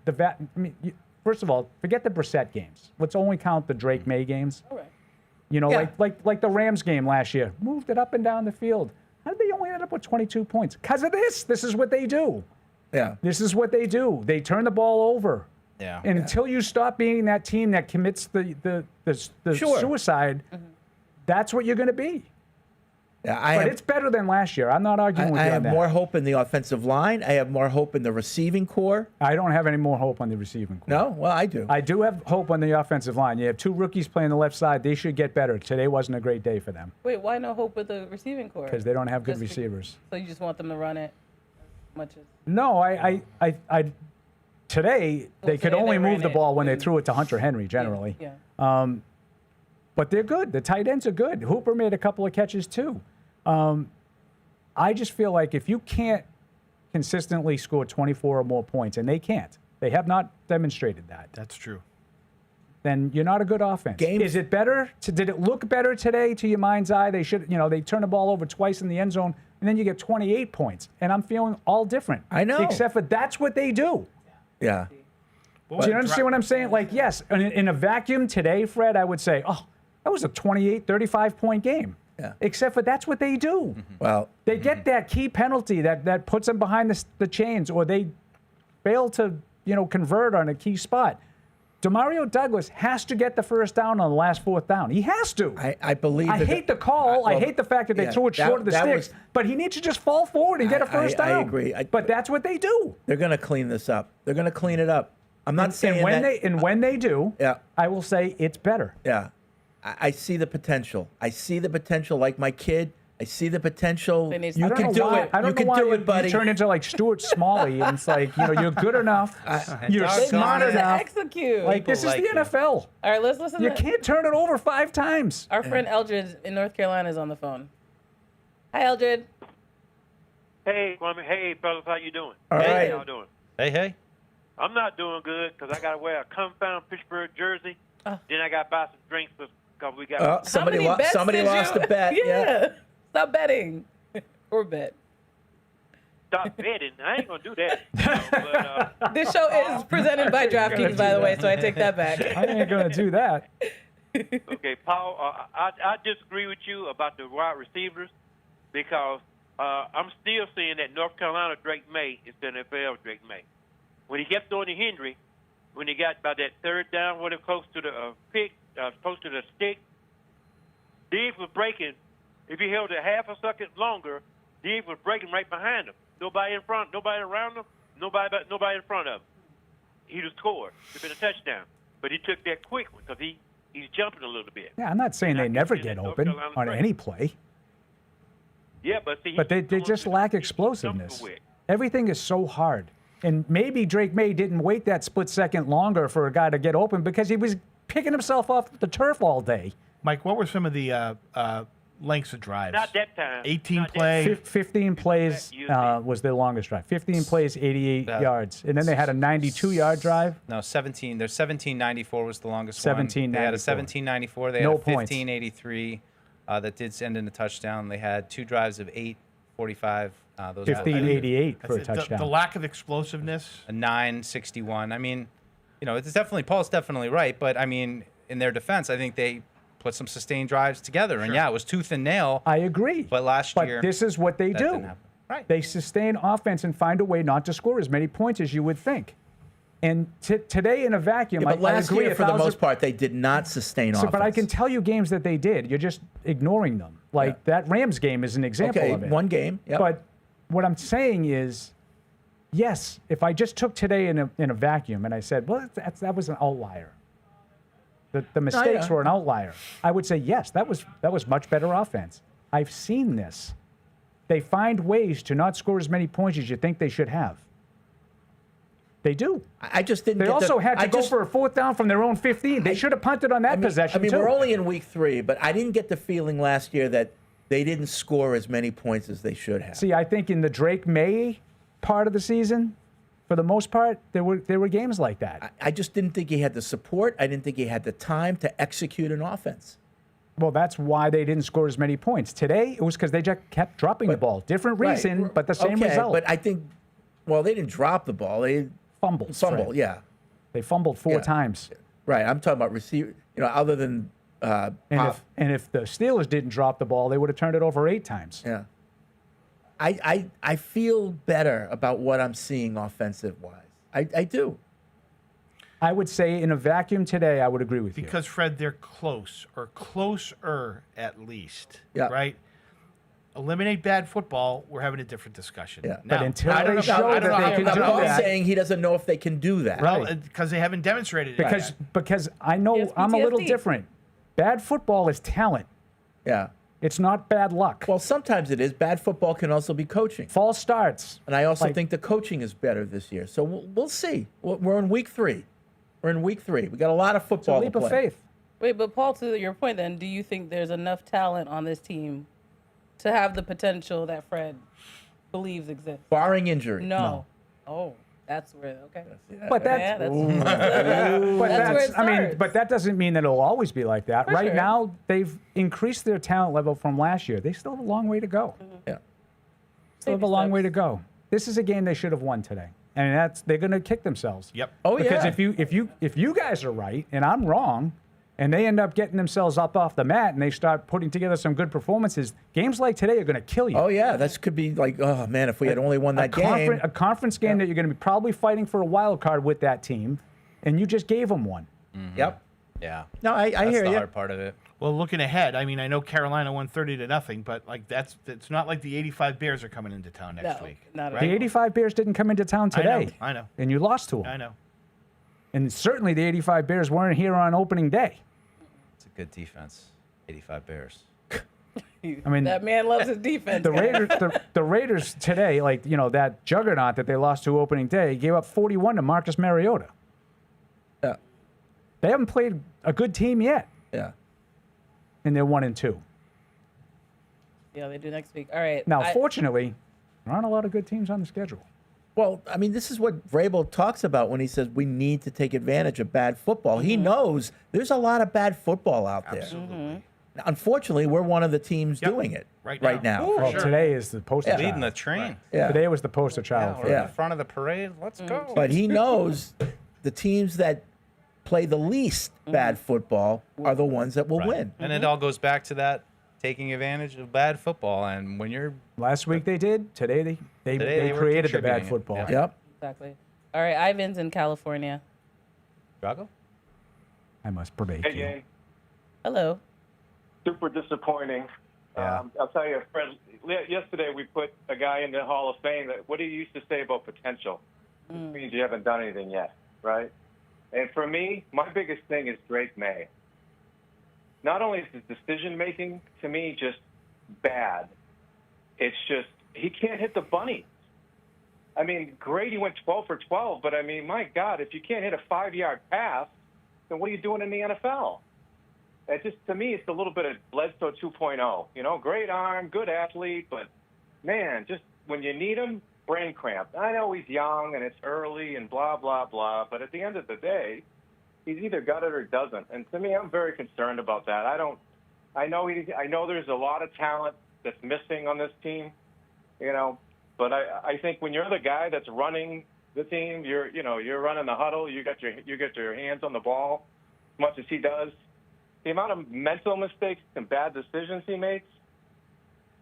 first of all, forget the Brissett games. Let's only count the Drake May games. All right. Like the Rams game last year. Moved it up and down the field. How did they only end up with 22 points? Because of this. This is what they do. Yeah. This is what they do. They turn the ball over. Yeah. And until you stop being that team that commits the suicide, that's what you're going to be. Yeah, but it's better than last year. I'm not arguing with you on that. I have more hope in the offensive line. I have more hope in the receiving core. I don't have any more hope on the receiving core. No? Well, I do. I do have hope on the offensive line. You have 2 rookies playing the left side. They should get better. Today wasn't a great day for them. Wait, why no hope with the receiving core? Because they don't have good receivers. So you just want them to run it much as... No, today they could only move the ball when they threw it to Hunter Henry generally. Yeah. But they're good. The tight ends are good. Hooper made a couple of catches too. I just feel like if you can't consistently score 24 or more points, and they can't, they have not demonstrated that. That's true. Then you're not a good offense. Is it better? Did it look better today to your mind's eye? They should, they turn the ball over twice in the end zone, and then you get 28 points. And I'm feeling all different. I know. Except for that's what they do. Yeah. Do you understand what I'm saying? Like, yes, in a vacuum today, Fred, I would say, oh, that was a 28, 35-point game. Yeah. Except for that's what they do. Well, they get that key penalty that puts them behind the chains, or they fail to convert on a key spot. Demario Douglas has to get the first down on the last 4th down. He has to. I believe. I hate the call. I hate the fact that they threw it short of the sticks. But he needs to just fall forward and get a first down. I agree. But that's what they do. They're going to clean this up. They're going to clean it up. I'm not saying when they do, I will say it's better. Yeah. I see the potential. I see the potential, like my kid. I see the potential. You can do it. I don't know why you turn into like Stuart Smalley, and it's like you're good enough, you're smart enough. Execute. Like this is the NFL. All right, let's listen. You can't turn it over 5 times. Our friend Eldred in North Carolina is on the phone. Hi, Eldred. Hey, Kwame. Hey, fellas, how you doing? All right. How y'all doing? Hey. I'm not doing good because I got to wear a confound Pittsburgh jersey. Then I got to buy some drinks for because we got somebody lost a bet. Yeah. Stop betting. Or bet. Stop betting. I ain't going to do that. This show is presented by DraftKings, by the way, so I take that back. I ain't going to do that. Okay, Paul, I disagree with you about the wide receivers because I'm still seeing that North Carolina Drake Maye is the NFL Drake Maye. When he kept throwing to Henry, when he got by that third down, close to the close to the stick, Diggs was breaking. If he held it half a second longer, Diggs was breaking right behind him. Nobody in front, nobody around him, nobody in front of him. He'd have scored. It'd been a touchdown. But he took that quick one because he's jumping a little bit. Yeah, I'm not saying they never get open on any play. Yeah, but see, they just lack explosiveness. Everything is so hard. And maybe Drake Maye didn't wait that split second longer for a guy to get open because he was picking himself off the turf all day. Mike, what were some of the lengths of drives? Not that time. 18 plays. 15 plays was their longest drive. 15 plays, 88 yards. And then they had a 92-yard drive. No, 17. Their 1794 was the longest 1794. one. They had a 1794. They had No a points. 1583 that did end in a touchdown. They had 2 drives of 8:45. Those 1588 for a touchdown. The lack of explosiveness. A 961. I mean, it's definitely, Paul's definitely right. But, I mean, in their defense, I think they put some sustained drives together. And, yeah, it was tooth and nail. I agree. But last year, this is what they that do. didn't happen. Right. They sustain offense and find a way not to score as many points as you would think. And today in a vacuum, Yeah, but I last agree year, for the most part, they did not sustain offense. But I can tell you games that they did. You're just ignoring them. Like that Rams game is an example of it. One game. Yep. But what I'm saying is, yes, if I just took today in a vacuum and I said, well, that was an outlier. The mistakes were an outlier. I would say, yes, that was much better offense. I've seen this. They find ways to not score as many points as you think they should have. They do. I just didn't. They also had to go for a 4th down from their own 15. They should have punted on that possession, too. We're only in week 3, but I didn't get the feeling last year that they didn't score as many points as they should have. See, I think in the Drake Maye part of the season, for the most part, there were games like that. I just didn't think he had the support. I didn't think he had the time to execute an offense. Well, that's why they didn't score as many points. Today, it was because they just kept dropping the ball. Different reason, but the same result. But I think, they didn't drop the ball. They fumbled. Fumble, yeah. They fumbled 4 times. Right. I'm talking about receiver. Other than and if the Steelers didn't drop the ball, they would have turned it over 8 times. Yeah. I feel better about what I'm seeing offensive-wise. I do. I would say in a vacuum today, I would agree with you. Because, Fred, they're close, or closer at least. Yeah. Right? Eliminate bad football, we're having a different discussion. Yeah. But until I don't they know- show I don't know that how they you can do know that. saying he doesn't know if they can do that. Well, because they haven't demonstrated it. Because I know I'm a little different. Bad football is talent. Yeah. It's not bad luck. Well, sometimes it is. Bad football can also be coaching. False starts. And I also think the coaching is better this year. So we'll see. We're in week 3. We got a lot of football It's a leap to play. of faith. Wait, but Paul, to your point then, do you think there's enough talent on this team to have the potential that Fred believes exists? Barring injury. No. Oh, that's where, okay. But that's, that's where it starts. but that doesn't mean that it'll always be like that. For Right sure. now, they've increased their talent level from last year. They still have a long way to go. Yeah. Still have a long way to go. This is a game they should have won today. And they're going to kick themselves. Yep. Oh, because yeah. if you guys are right and I'm wrong, and they end up getting themselves up off the mat and they start putting together some good performances, games like today are going to kill you. Oh, yeah. That could be like, oh, man, if we had only won that game. A conference game that you're going to be probably fighting for a wild card with that team, and you just gave them one. Mm-hmm. Yep. Yeah. No, I That's hear the you. hard part of it. Well, looking ahead, I mean, I know Carolina won 30-0, but it's not like the 85 Bears are coming into town next week. Not The 85 Bears didn't come into town today. I know. And you lost to them. I know. And certainly the 85 Bears weren't here on opening day. It's a good defense. 85 Bears. I mean, that man loves his defense. The Raiders today, that juggernaut that they lost to opening day, gave up 41 to Marcus Mariota. Yeah. They haven't played a good team yet. Yeah. And they're 1-2. Yeah, they do next week. All right. Now, fortunately, there aren't a lot of good teams on the schedule. Well, I mean, this is what Vrabel talks about when he says we need to take advantage of bad football. He knows there's a lot of bad football out there. Absolutely. Unfortunately, we're one of the teams doing it right now. Well, today is the poster child. Leading the train. Yeah. Today was the poster child. We're in front of the parade. Let's go. But he knows the teams that play the least bad football are the ones that will win. And it all goes back to that taking advantage of bad football. And when you're last week they did. Today they were created the bad contributing it. football. Yeah. Yep. Exactly. All right, Ivan's in California. Chicago? I must probate Hey, you. gang. Hello. Super disappointing. I'll tell you, Fred, yesterday we put a guy in the Hall of Fame. What do you used to say about potential? Which means you haven't done anything yet, right? And for me, my biggest thing is Drake Maye. Not only is his decision-making, to me, just bad, it's just he can't hit the bunny. I mean, great, he went 12 for 12, but I mean, my God, if you can't hit a 5-yard pass, then what are you doing in the NFL? It just, to me, it's a little bit of Bledsoe 2.0. You know, great arm, good athlete, but, man, just when you need him, brain cramp. I know he's young and it's early and blah, blah, blah, but at the end of the day, he's either got it or doesn't. And to me, I'm very concerned about that. I know there's a lot of talent that's missing on this team, you know, but I think when you're the guy that's running the team, you're running the huddle, you get your hands on the ball as much as he does. The amount of mental mistakes and bad decisions he makes,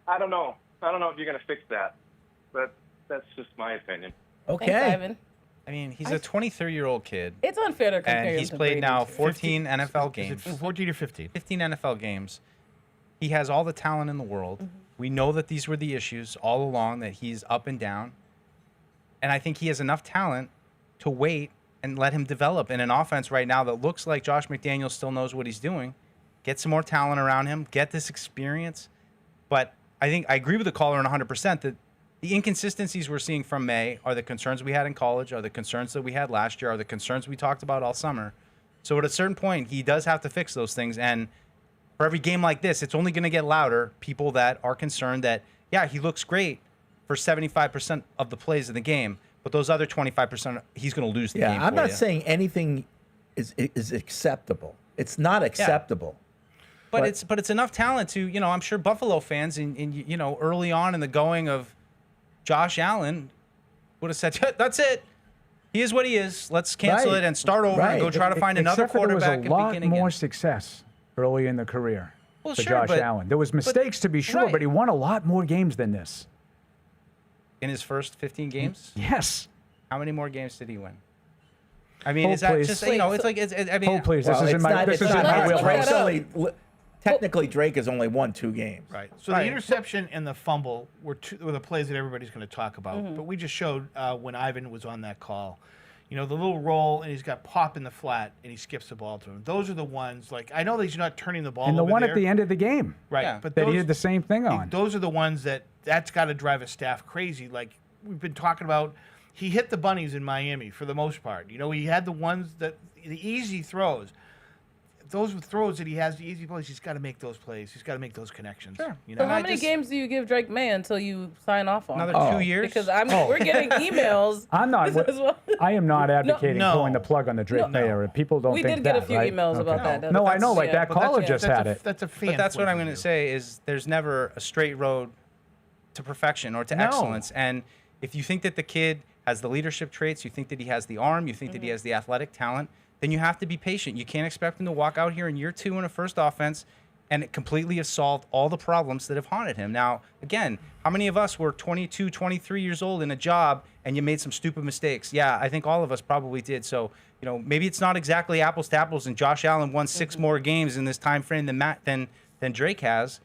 I don't know. I don't know if you're going to fix that, but that's just my opinion. Okay. Thanks, Ivan. I mean, he's a 23-year-old kid. It's unfair to compare And him he's to played Brady. now 14 NFL games. 14 or 15? 15 NFL games. He has all the talent in the world. We know that these were the issues all along, that he's up and down. And I think he has enough talent to wait and let him develop in an offense right now that looks like Josh McDaniels still knows what he's doing. Get some more talent around him. Get this experience. But I think I agree with the caller 100% that the inconsistencies we're seeing from Maye are the concerns we had in college, are the concerns that we had last year, are the concerns we talked about all summer. So at a certain point, he does have to fix those things. And for every game like this, it's only going to get louder. People that are concerned that, yeah, he looks great for 75% of the plays in the game, but those other 25%, he's going to lose the game. I'm for not you. saying anything is acceptable. It's not acceptable. But it's enough talent to, you know, I'm sure Buffalo fans in you know, early on in the going of Josh Allen would have said, that's it. He is what he is. Let's cancel it and start over and go try to find another quarterback There was a lot begin more again. success early in the career Well, for sure, Josh but- Allen. There was mistakes to be sure, right. but he won a lot more games than this. In his first 15 games? Yes. How many more games did he win? I mean, Hold, is that please. just, you know, it's like, I mean. Hold, please. Well, This is it's in my not- this it's is in not- my Drake's wheelhouse. only- technically, Drake has only won 2 games. Right. So the interception and the fumble were the plays that everybody's going to talk about. But we just showed when Ivan was on that call, you know, the little roll, and he's got pop in the flat, and he skips the ball to him. Those are the ones, like, I know that he's not turning the ball And the over one there. at the end of the game. Right. Yeah. But That he those, did the same thing on. those are the ones that's got to drive a staff crazy. Like we've been talking about, he hit the bunnies in Miami for the most part. You know, he had the ones the easy throws. Those throws that he has, the easy plays, he's got to make those plays. He's got to make those connections. Sure. You know? So how many games do you give Drake Maye until you sign off on? Another 2 years? Because we're getting emails. I'm not. as well. I am not advocating No. pulling the plug on the Drake Mayer. People don't We think did that. get a few right? emails about that. No, I know. Like that but that's- caller just that's had a- it. That's a fan. But that's what point I'm of going to view. say is there's never a straight road to perfection or to No. excellence. And if you think that the kid has the leadership traits, you think that he has the arm, you think that he has the athletic talent, then you have to be patient. You can't expect him to walk out here in year 2 in a first offense and it completely have solved all the problems that have haunted him. Now, again, how many of us were 22, 23 years old in a job and you made some stupid mistakes? Yeah, I think all of us probably did. So, you know, maybe it's not exactly apples to apples and Josh Allen won 6 more games in this time frame than Drake has.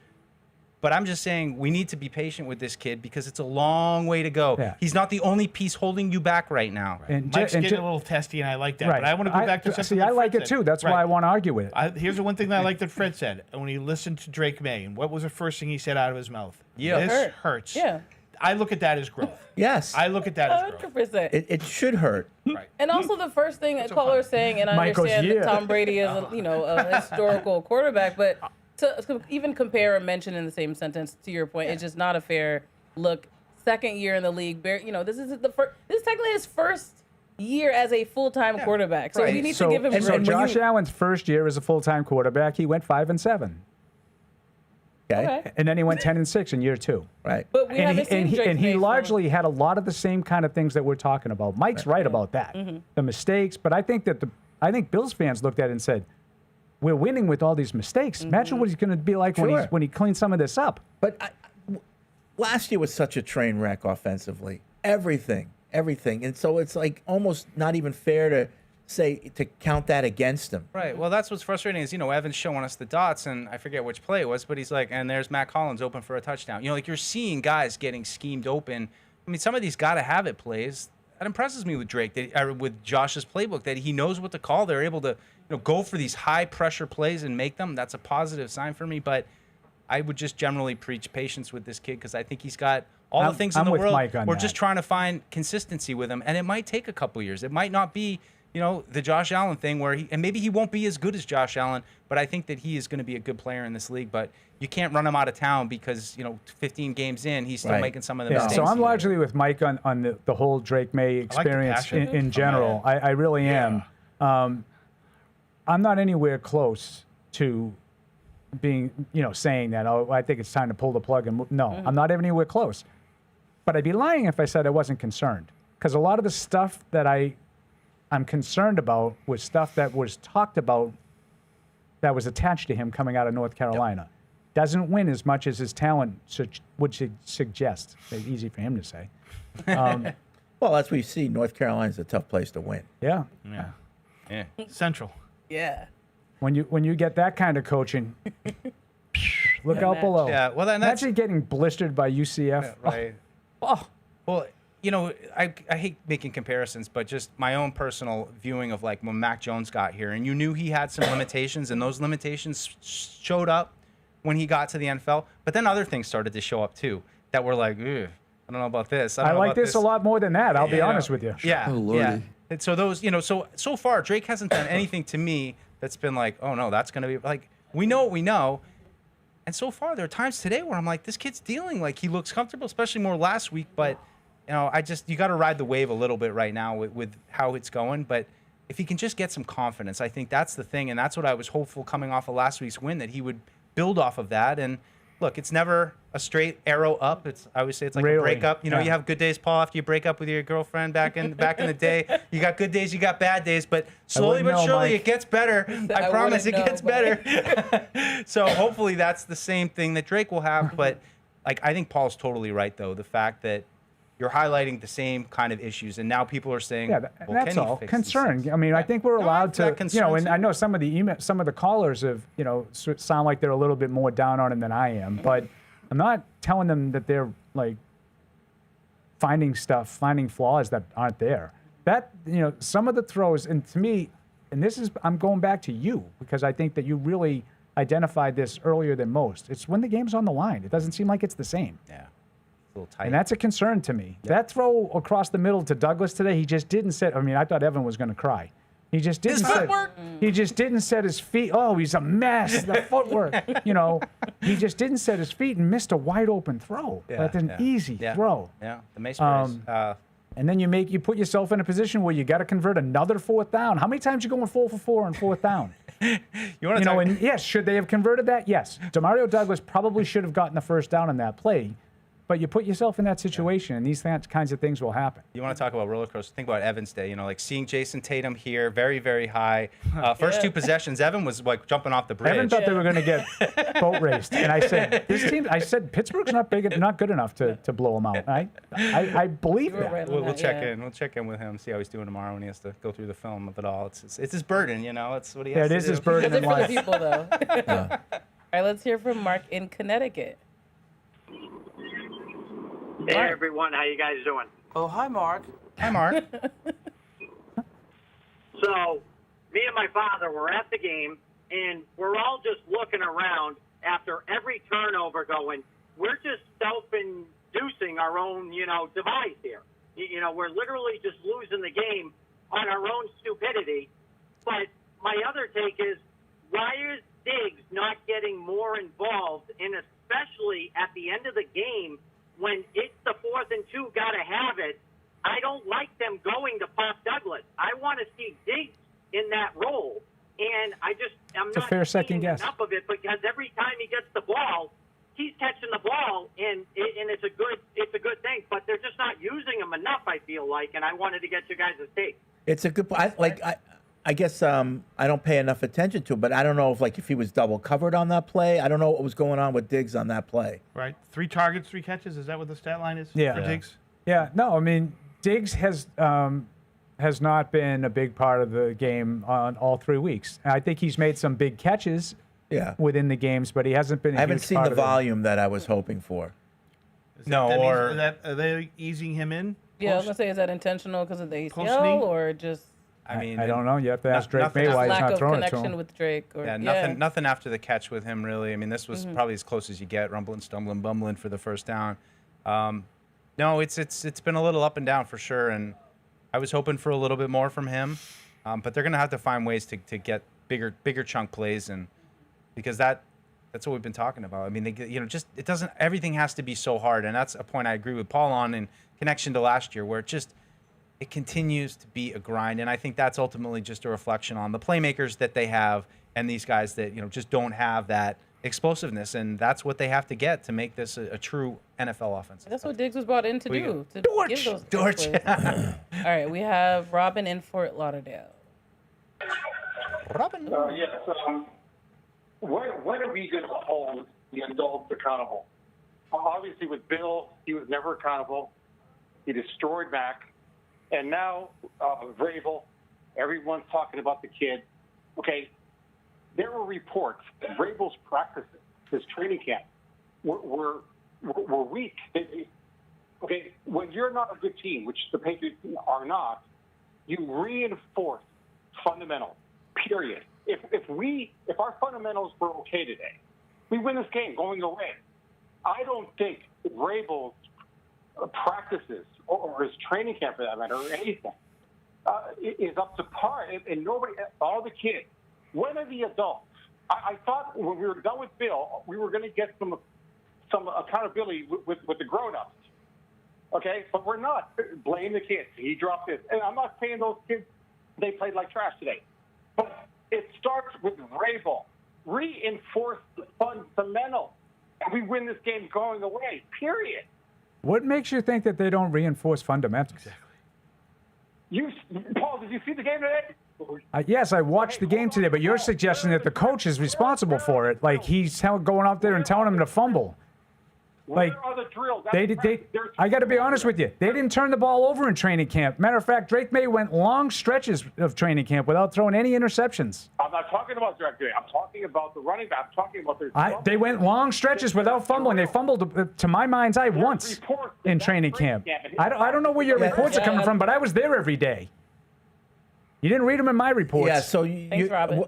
But I'm just saying we need to be patient with this kid because it's a long way to go. Yeah. He's not the only piece holding you back right now. And Mike's and getting a little testy, and I like that. Right. But I want to go back to something See, that I like Fred it said. too. That's Right. why I want to argue with it. Here's the one thing that I like that Fred said. And when he listened to Drake Maye, and what was the first thing he said out of his mouth? Yeah. This hurts. Yeah. I look at that as growth. Yes. I look at that as growth. 100%. It should hurt. Right. And also the first thing a caller is saying, and I Mike goes, understand that "Yeah." Tom Brady is, a historical quarterback, but to even compare or mention in the same sentence, to your point, it's just not a fair look second year in the league. This is this is technically his first year as a full-time quarterback. So we need to give him. So Josh Allen's first year as a full-time quarterback, he went 5-7. Okay. And then he went 10-6 in year 2. Right. But we haven't seen Drake and he May largely had a lot of the same kind of things that we're talking about. Mike's right about that. Mm-hmm. The mistakes, but I think Bills fans looked at it and said, we're winning with all these mistakes. Imagine what he's going to be like when he cleans some of this up. But last year was such a train wreck offensively. Everything. And so it's like almost not even fair to count that against him. Right. Well, that's what's frustrating is, Evan's showing us the dots, and I forget which play it was, but he's like, and there's Matt Collins open for a touchdown. You're seeing guys getting schemed open. I mean, some of these got-to-have-it plays. That impresses me with Drake, with Josh's playbook, that he knows what to call. They're able to go for these high-pressure plays and make them. That's a positive sign for me, but I would just generally preach patience with this kid because I think he's got all the things in the world. We're just trying to find consistency with him, and it might take a couple years. It might not be, the Josh Allen thing and maybe he won't be as good as Josh Allen, but I think that he is going to be a good player in this league. But you can't run him out of town because, 15 games in, he's still making some of the mistakes. So I'm largely with Mike on the whole Drake May experience in general. I really am. I'm not anywhere close to being, saying that, I think it's time to pull the plug and move. No, I'm not anywhere close. But I'd be lying if I said I wasn't concerned. Because a lot of the stuff that I'm concerned about was stuff that was talked about that was attached to him coming out of North Carolina. Doesn't win as much as his talent would suggest. It's easy for him to say. Well, as we see, North Carolina's a tough place to win. Yeah. Central. Yeah. When you get that kind of coaching, look out below. Yeah. Well, then that's imagine getting blistered by UCF. Right. Oh. Well, I hate making comparisons, but just my own personal viewing of like when Mac Jones got here, and you knew he had some limitations, and those limitations showed up when he got to the NFL. But then other things started to show up too that were like, I don't know about this. I like this a lot more than that. I'll be honest with you. Yeah. Yeah. And so those, so far Drake hasn't done anything to me that's been like, oh no, that's gonna be like, we know what we know. And so far, there are times today where I'm like, this kid's dealing like he looks comfortable, especially more last week. But, you got to ride the wave a little bit right now with how it's going. But if he can just get some confidence, I think that's the thing. And that's what I was hopeful coming off of last week's win, that he would build off of that. And look, it's never a straight arrow up. I always say it's like a breakup. You have good days, Paul, after you break up with your girlfriend back in the day. You got good days, you got bad days, but slowly but surely it gets better. I promise it gets better. So hopefully that's the same thing that Drake will have. But I think Paul's totally right, though. The fact that you're highlighting the same kind of issues, and now people are saying, that's all. Concern. I mean, I think we're allowed to, and I know some of the callers have, sound like they're a little bit more down on him than I am, but I'm not telling them that they're like finding flaws that aren't there. That, some of the throws, and to me, and I'm going back to you because I think that you really identified this earlier than most. It's when the game's on the line. It doesn't seem like it's the same. Yeah. Tight. And that's a concern to me. Yep. That throw across the middle to Douglas today, he just didn't set. I mean, I thought Evan was going to cry. He just didn't He just didn't set his feet. Oh, he's a mess. The footwork. He just didn't set his feet and missed a wide open throw. That's an easy throw. Yeah, the Mace plays. And then you put yourself in a position where you got to convert another fourth down. How many times you going 4 for 4 on fourth down? And yes, should they have converted that? Yes. Demario Douglas probably should have gotten the first down on that play. But you put yourself in that situation, and these kinds of things will happen. You want to talk about roller coaster? Think about Evan's day. Like seeing Jason Tatum here, very, very high. First 2 possessions, Evan was like jumping off the bridge. Evan thought they were going to get boat raced, and I said, Pittsburgh's not good enough to blow them out. I believe that. We'll check in. We'll check in with him, see how he's doing tomorrow when he has to go through the film of it all. It's his burden, It's what he has to do. It is his burden in life. For the people, though. All right, let's hear from Mark in Connecticut. Hey, everyone. How you guys doing? Oh, hi, Mark. Hi, Mark. So, me and my father were at the game, and we're all just looking around after every turnover going, we're just self-inducing our own, demise here. We're literally just losing the game on our own stupidity. But my other take is, why is Diggs not getting more involved, and especially at the end of the game, when it's the 4th and fair second guess. Enough of it, because every time he gets the ball, he's catching the ball, and it's a good thing. But they're just not using him enough, I feel like. And I wanted to get you guys' take. It's a good. I guess I don't pay enough attention to it, but I don't know if he was double covered on that play. I don't know what was going on with Diggs on that play. Right, 3 targets, 3 catches. Is that what the stat line is? Yeah. For Diggs? Yeah. No, I mean Diggs has not been a big part of the game on all 3 weeks. I think he's made some big catches. Yeah. Within the games, but he hasn't been. I haven't seen the volume that I was hoping for. Are they easing him in? Yeah, I was gonna say, is that intentional because of the Post-knee? ACL or just? I mean, I don't know. You have to ask Drake Maye why he's lack not of throwing it to connection him. with Drake. Or, Nothing after the catch with him, really. I mean, this was probably as close as you get, rumbling, stumbling, bumbling for the first down. No, it's been a little up and down for sure, and I was hoping for a little bit more from him, but they're going to have to find ways to get bigger chunk plays, and because that's what we've been talking about. I mean, it doesn't. Everything has to be so hard, and that's a point I agree with Paul on in connection to last year, where it continues to be a grind, and I think that's ultimately just a reflection on the playmakers that they have and these guys that just don't have that explosiveness, and that's what they have to get to make this a true NFL offense. That's what Diggs was brought in to do. To give those Dorch. All right, we have Robin in Fort Lauderdale. Robin. Yes. When are we going to hold the adults accountable? Obviously, with Bill, he was never accountable. He destroyed Mac. And now Vrabel, everyone's talking about the kid. Okay, there were reports that Vrabel's practices, his training camp, were weak. Okay, when you're not a good team, which the Patriots are not, you reinforce fundamentals, period. If our fundamentals were okay today, we win this game going away. I don't think Vrabel's practices or his training camp, for that matter, or anything, is up to par. And nobody, all the kids, when are the adults? I thought when we were done with Bill, we were going to get some accountability with the grown-ups. Okay, but we're not. Blame the kids. He dropped this. And I'm not saying those kids, they played like trash today. But it starts with Vrabel. Reinforce the fundamentals. And we win this game going away, period. What makes you think that they don't reinforce fundamentals? Paul, did you see the game today? Yes, I watched the game today, but you're suggesting that the coach is responsible for it. Like he's going out there and telling them to fumble. Like I got to be honest with you, they didn't turn the ball over in training camp. Matter of fact, Drake Maye went long stretches of training camp without throwing any interceptions. I'm not talking about Drake Maye. I'm talking about the running back. I'm talking about their. They went long stretches without fumbling. They fumbled, to my mind's eye, once in training camp. I don't know where your reports are coming from, but I was there every day. You didn't read them in my reports. Yeah, so Thanks, Robin.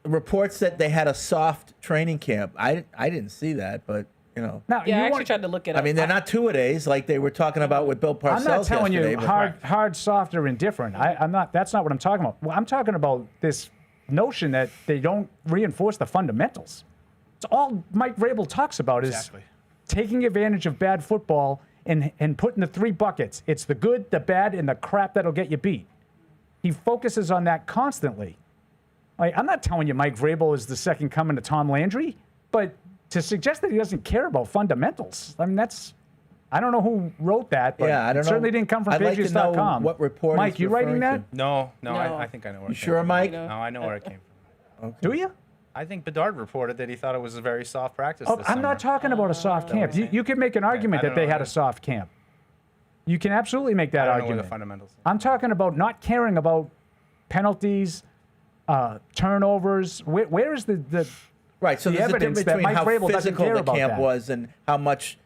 Reports that they had a soft training camp. I didn't see that, but. Now, I actually tried to look it up. I mean, they're not two-a-days like they were talking about with Bill Parcells. I'm not telling yesterday, you hard, soft, or indifferent. I'm not. That's not what I'm talking about. Well, I'm talking about this notion that they don't reinforce the fundamentals. It's all Mike Vrabel talks about is taking advantage of bad football and putting the 3 buckets. It's the good, the bad, and the crap that'll get you beat. He focuses on that constantly. Like, I'm not telling you Mike Vrabel is the second coming to Tom Landry, but to suggest that he doesn't care about fundamentals, I mean, I don't know who wrote that, but I don't it certainly didn't come from I'd like to know Patriots.com. what report Mike, he's you writing referring that? to. No. I think I know where it came sure, from. Mike? No, I know where it came from. Okay. Do you? I think Bedard reported that he thought it was a very soft practice. Oh, I'm not talking about a soft camp. You could make an argument that they had a soft camp. You can absolutely make that I don't know argument. where the fundamentals. I'm talking about not caring about penalties, turnovers. Where is the right? So the there's a evidence difference that between Mike how Vrabel doesn't physical care the about camp that? was and how much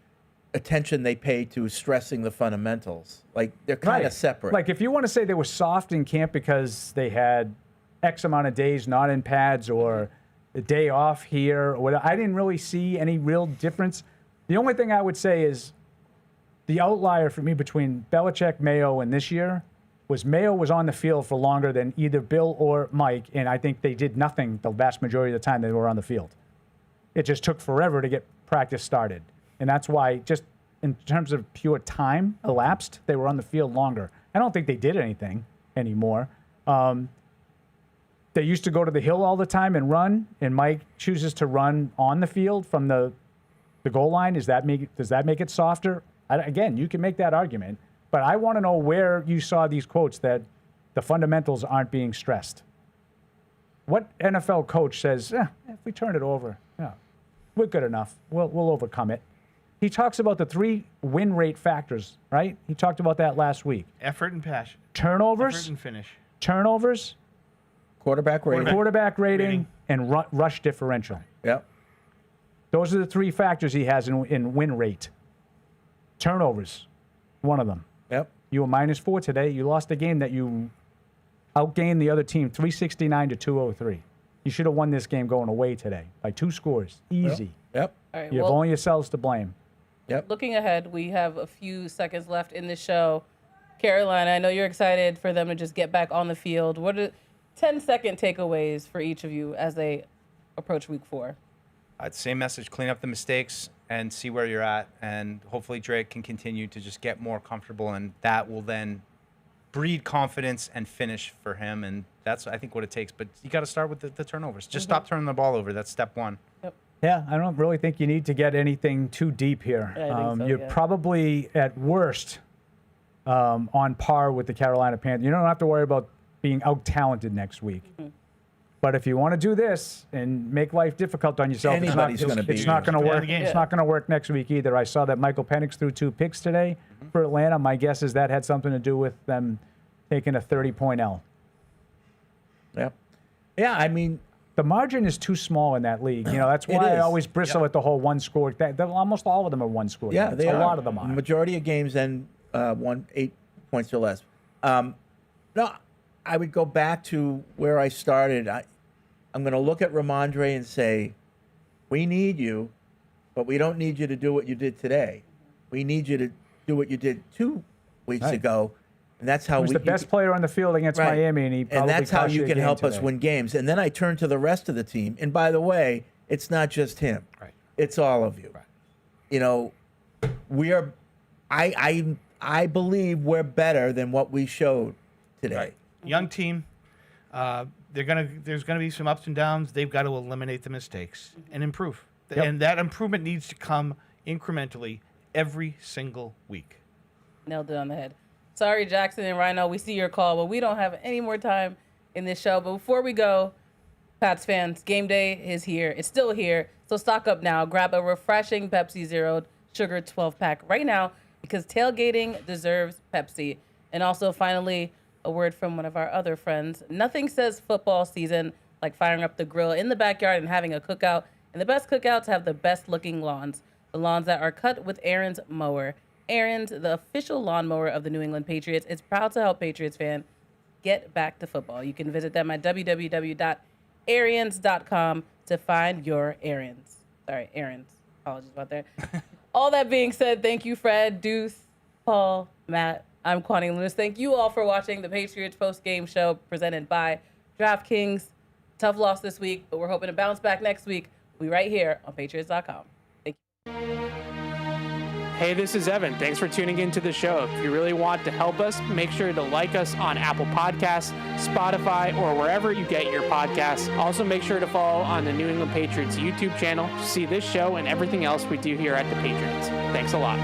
attention they paid to stressing the fundamentals. Like they're kind of separate. Like if you want to say they were soft in camp because they had X amount of days not in pads or a day off here or whatever, I didn't really see any real difference. The only thing I would say is the outlier for me between Belichick, Mayo, and this year was Mayo was on the field for longer than either Bill or Mike, and I think they did nothing the vast majority of the time they were on the field. It just took forever to get practice started. And that's why, just in terms of pure time elapsed, they were on the field longer. I don't think they did anything anymore. they used to go to the hill all the time and run, and Mike chooses to run on the field from the goal line. Does that make it softer? Again, you can make that argument, but I want to know where you saw these quotes that the fundamentals aren't being stressed. What NFL coach says, if we turn it over, we're good enough. We'll overcome it. He talks about the 3 win rate factors, right? He talked about that last week. Effort and passion. Turnovers. Effort and finish. Turnovers. Quarterback rating. And rush differential. Yep. Those are the 3 factors he has in win rate. Turnovers, one of them. Yep. You were -4 today. You lost a game that you outgained the other team 369 to 203. You should have won this game going away today by 2 scores. Easy. Yep. All right, You have only yourselves to blame. Yep. Looking ahead, we have a few seconds left in the show. Carolina, I know you're excited for them to just get back on the field. What are 10-second takeaways for each of you as they approach week 4? Same message, clean up the mistakes and see where you're at. And hopefully Drake can continue to just get more comfortable, and that will then breed confidence and finish for him. And that's, I think, what it takes. But you got to start with the turnovers. Just stop turning the ball over. That's step 1. Yep. Yeah, I don't really think you need to get anything too deep here. I think so, you're probably, at worst, on par with the Carolina Panthers. You don't have to worry about being out-talented next week. Mm-hmm. But if you want to do this and make life difficult on yourself, it's not going to work. It's not going to work next week either. I saw that Michael Penix threw 2 picks today for Atlanta. My guess is that had something to do with them taking a 30-point L. Yep. Yeah, I mean, the margin is too small in that league. You know, that's why I always bristle at the whole one score. Almost all of them are one score. Yeah, a lot of them are. The majority of games end 8 points or less. No, I would go back to where I started. I'm going to look at Ramondre and say, we need you, but we don't need you to do what you did today. We need you to do what you did 2 weeks ago. And that's how he was the best player on the field against Miami, and he probably that's how cost you can help us today. win games. And then I turn to the rest of the team. And by the way, it's not just him. Right. It's all of you. Right. You know, we are. I believe we're better than what we showed today. Right. Young team. There's gonna be some ups and downs. They've got to eliminate the mistakes and improve. Yep. And that improvement needs to come incrementally every single week. Nailed it on the head. Sorry, Jackson and Rhino, we see your call, but we don't have any more time in this show. But before we go, Pats fans, game day is here. It's still here. So stock up now. Grab a refreshing Pepsi Zero Sugar 12-pack right now because tailgating deserves Pepsi. And also, finally, a word from one of our other friends. Nothing says football season like firing up the grill in the backyard and having a cookout. And the best cookouts have the best-looking lawns. The lawns that are cut with Aaron's mower. Aaron's, the official lawnmower of the New England Patriots, is proud to help Patriots fans get back to football. You can visit them at www.arians.com to find your Aaron's. Sorry, Aaron's. Apologies about that. All that being said, thank you, Fred, Deuce, Paul, Matt. I'm Kwani Lunis. Thank you all for watching the Patriots Postgame show presented by DraftKings. Tough loss this week, but we're hoping to bounce back next week. We'll be right here on Patriots.com. Thank you. Hey, this is Evan. Thanks for tuning into the show. If you really want to help us, make sure to like us on Apple Podcasts, Spotify, or wherever you get your podcasts. Also, make sure to follow on the New England Patriots YouTube channel to see this show and everything else we do here at the Patriots. Thanks a lot.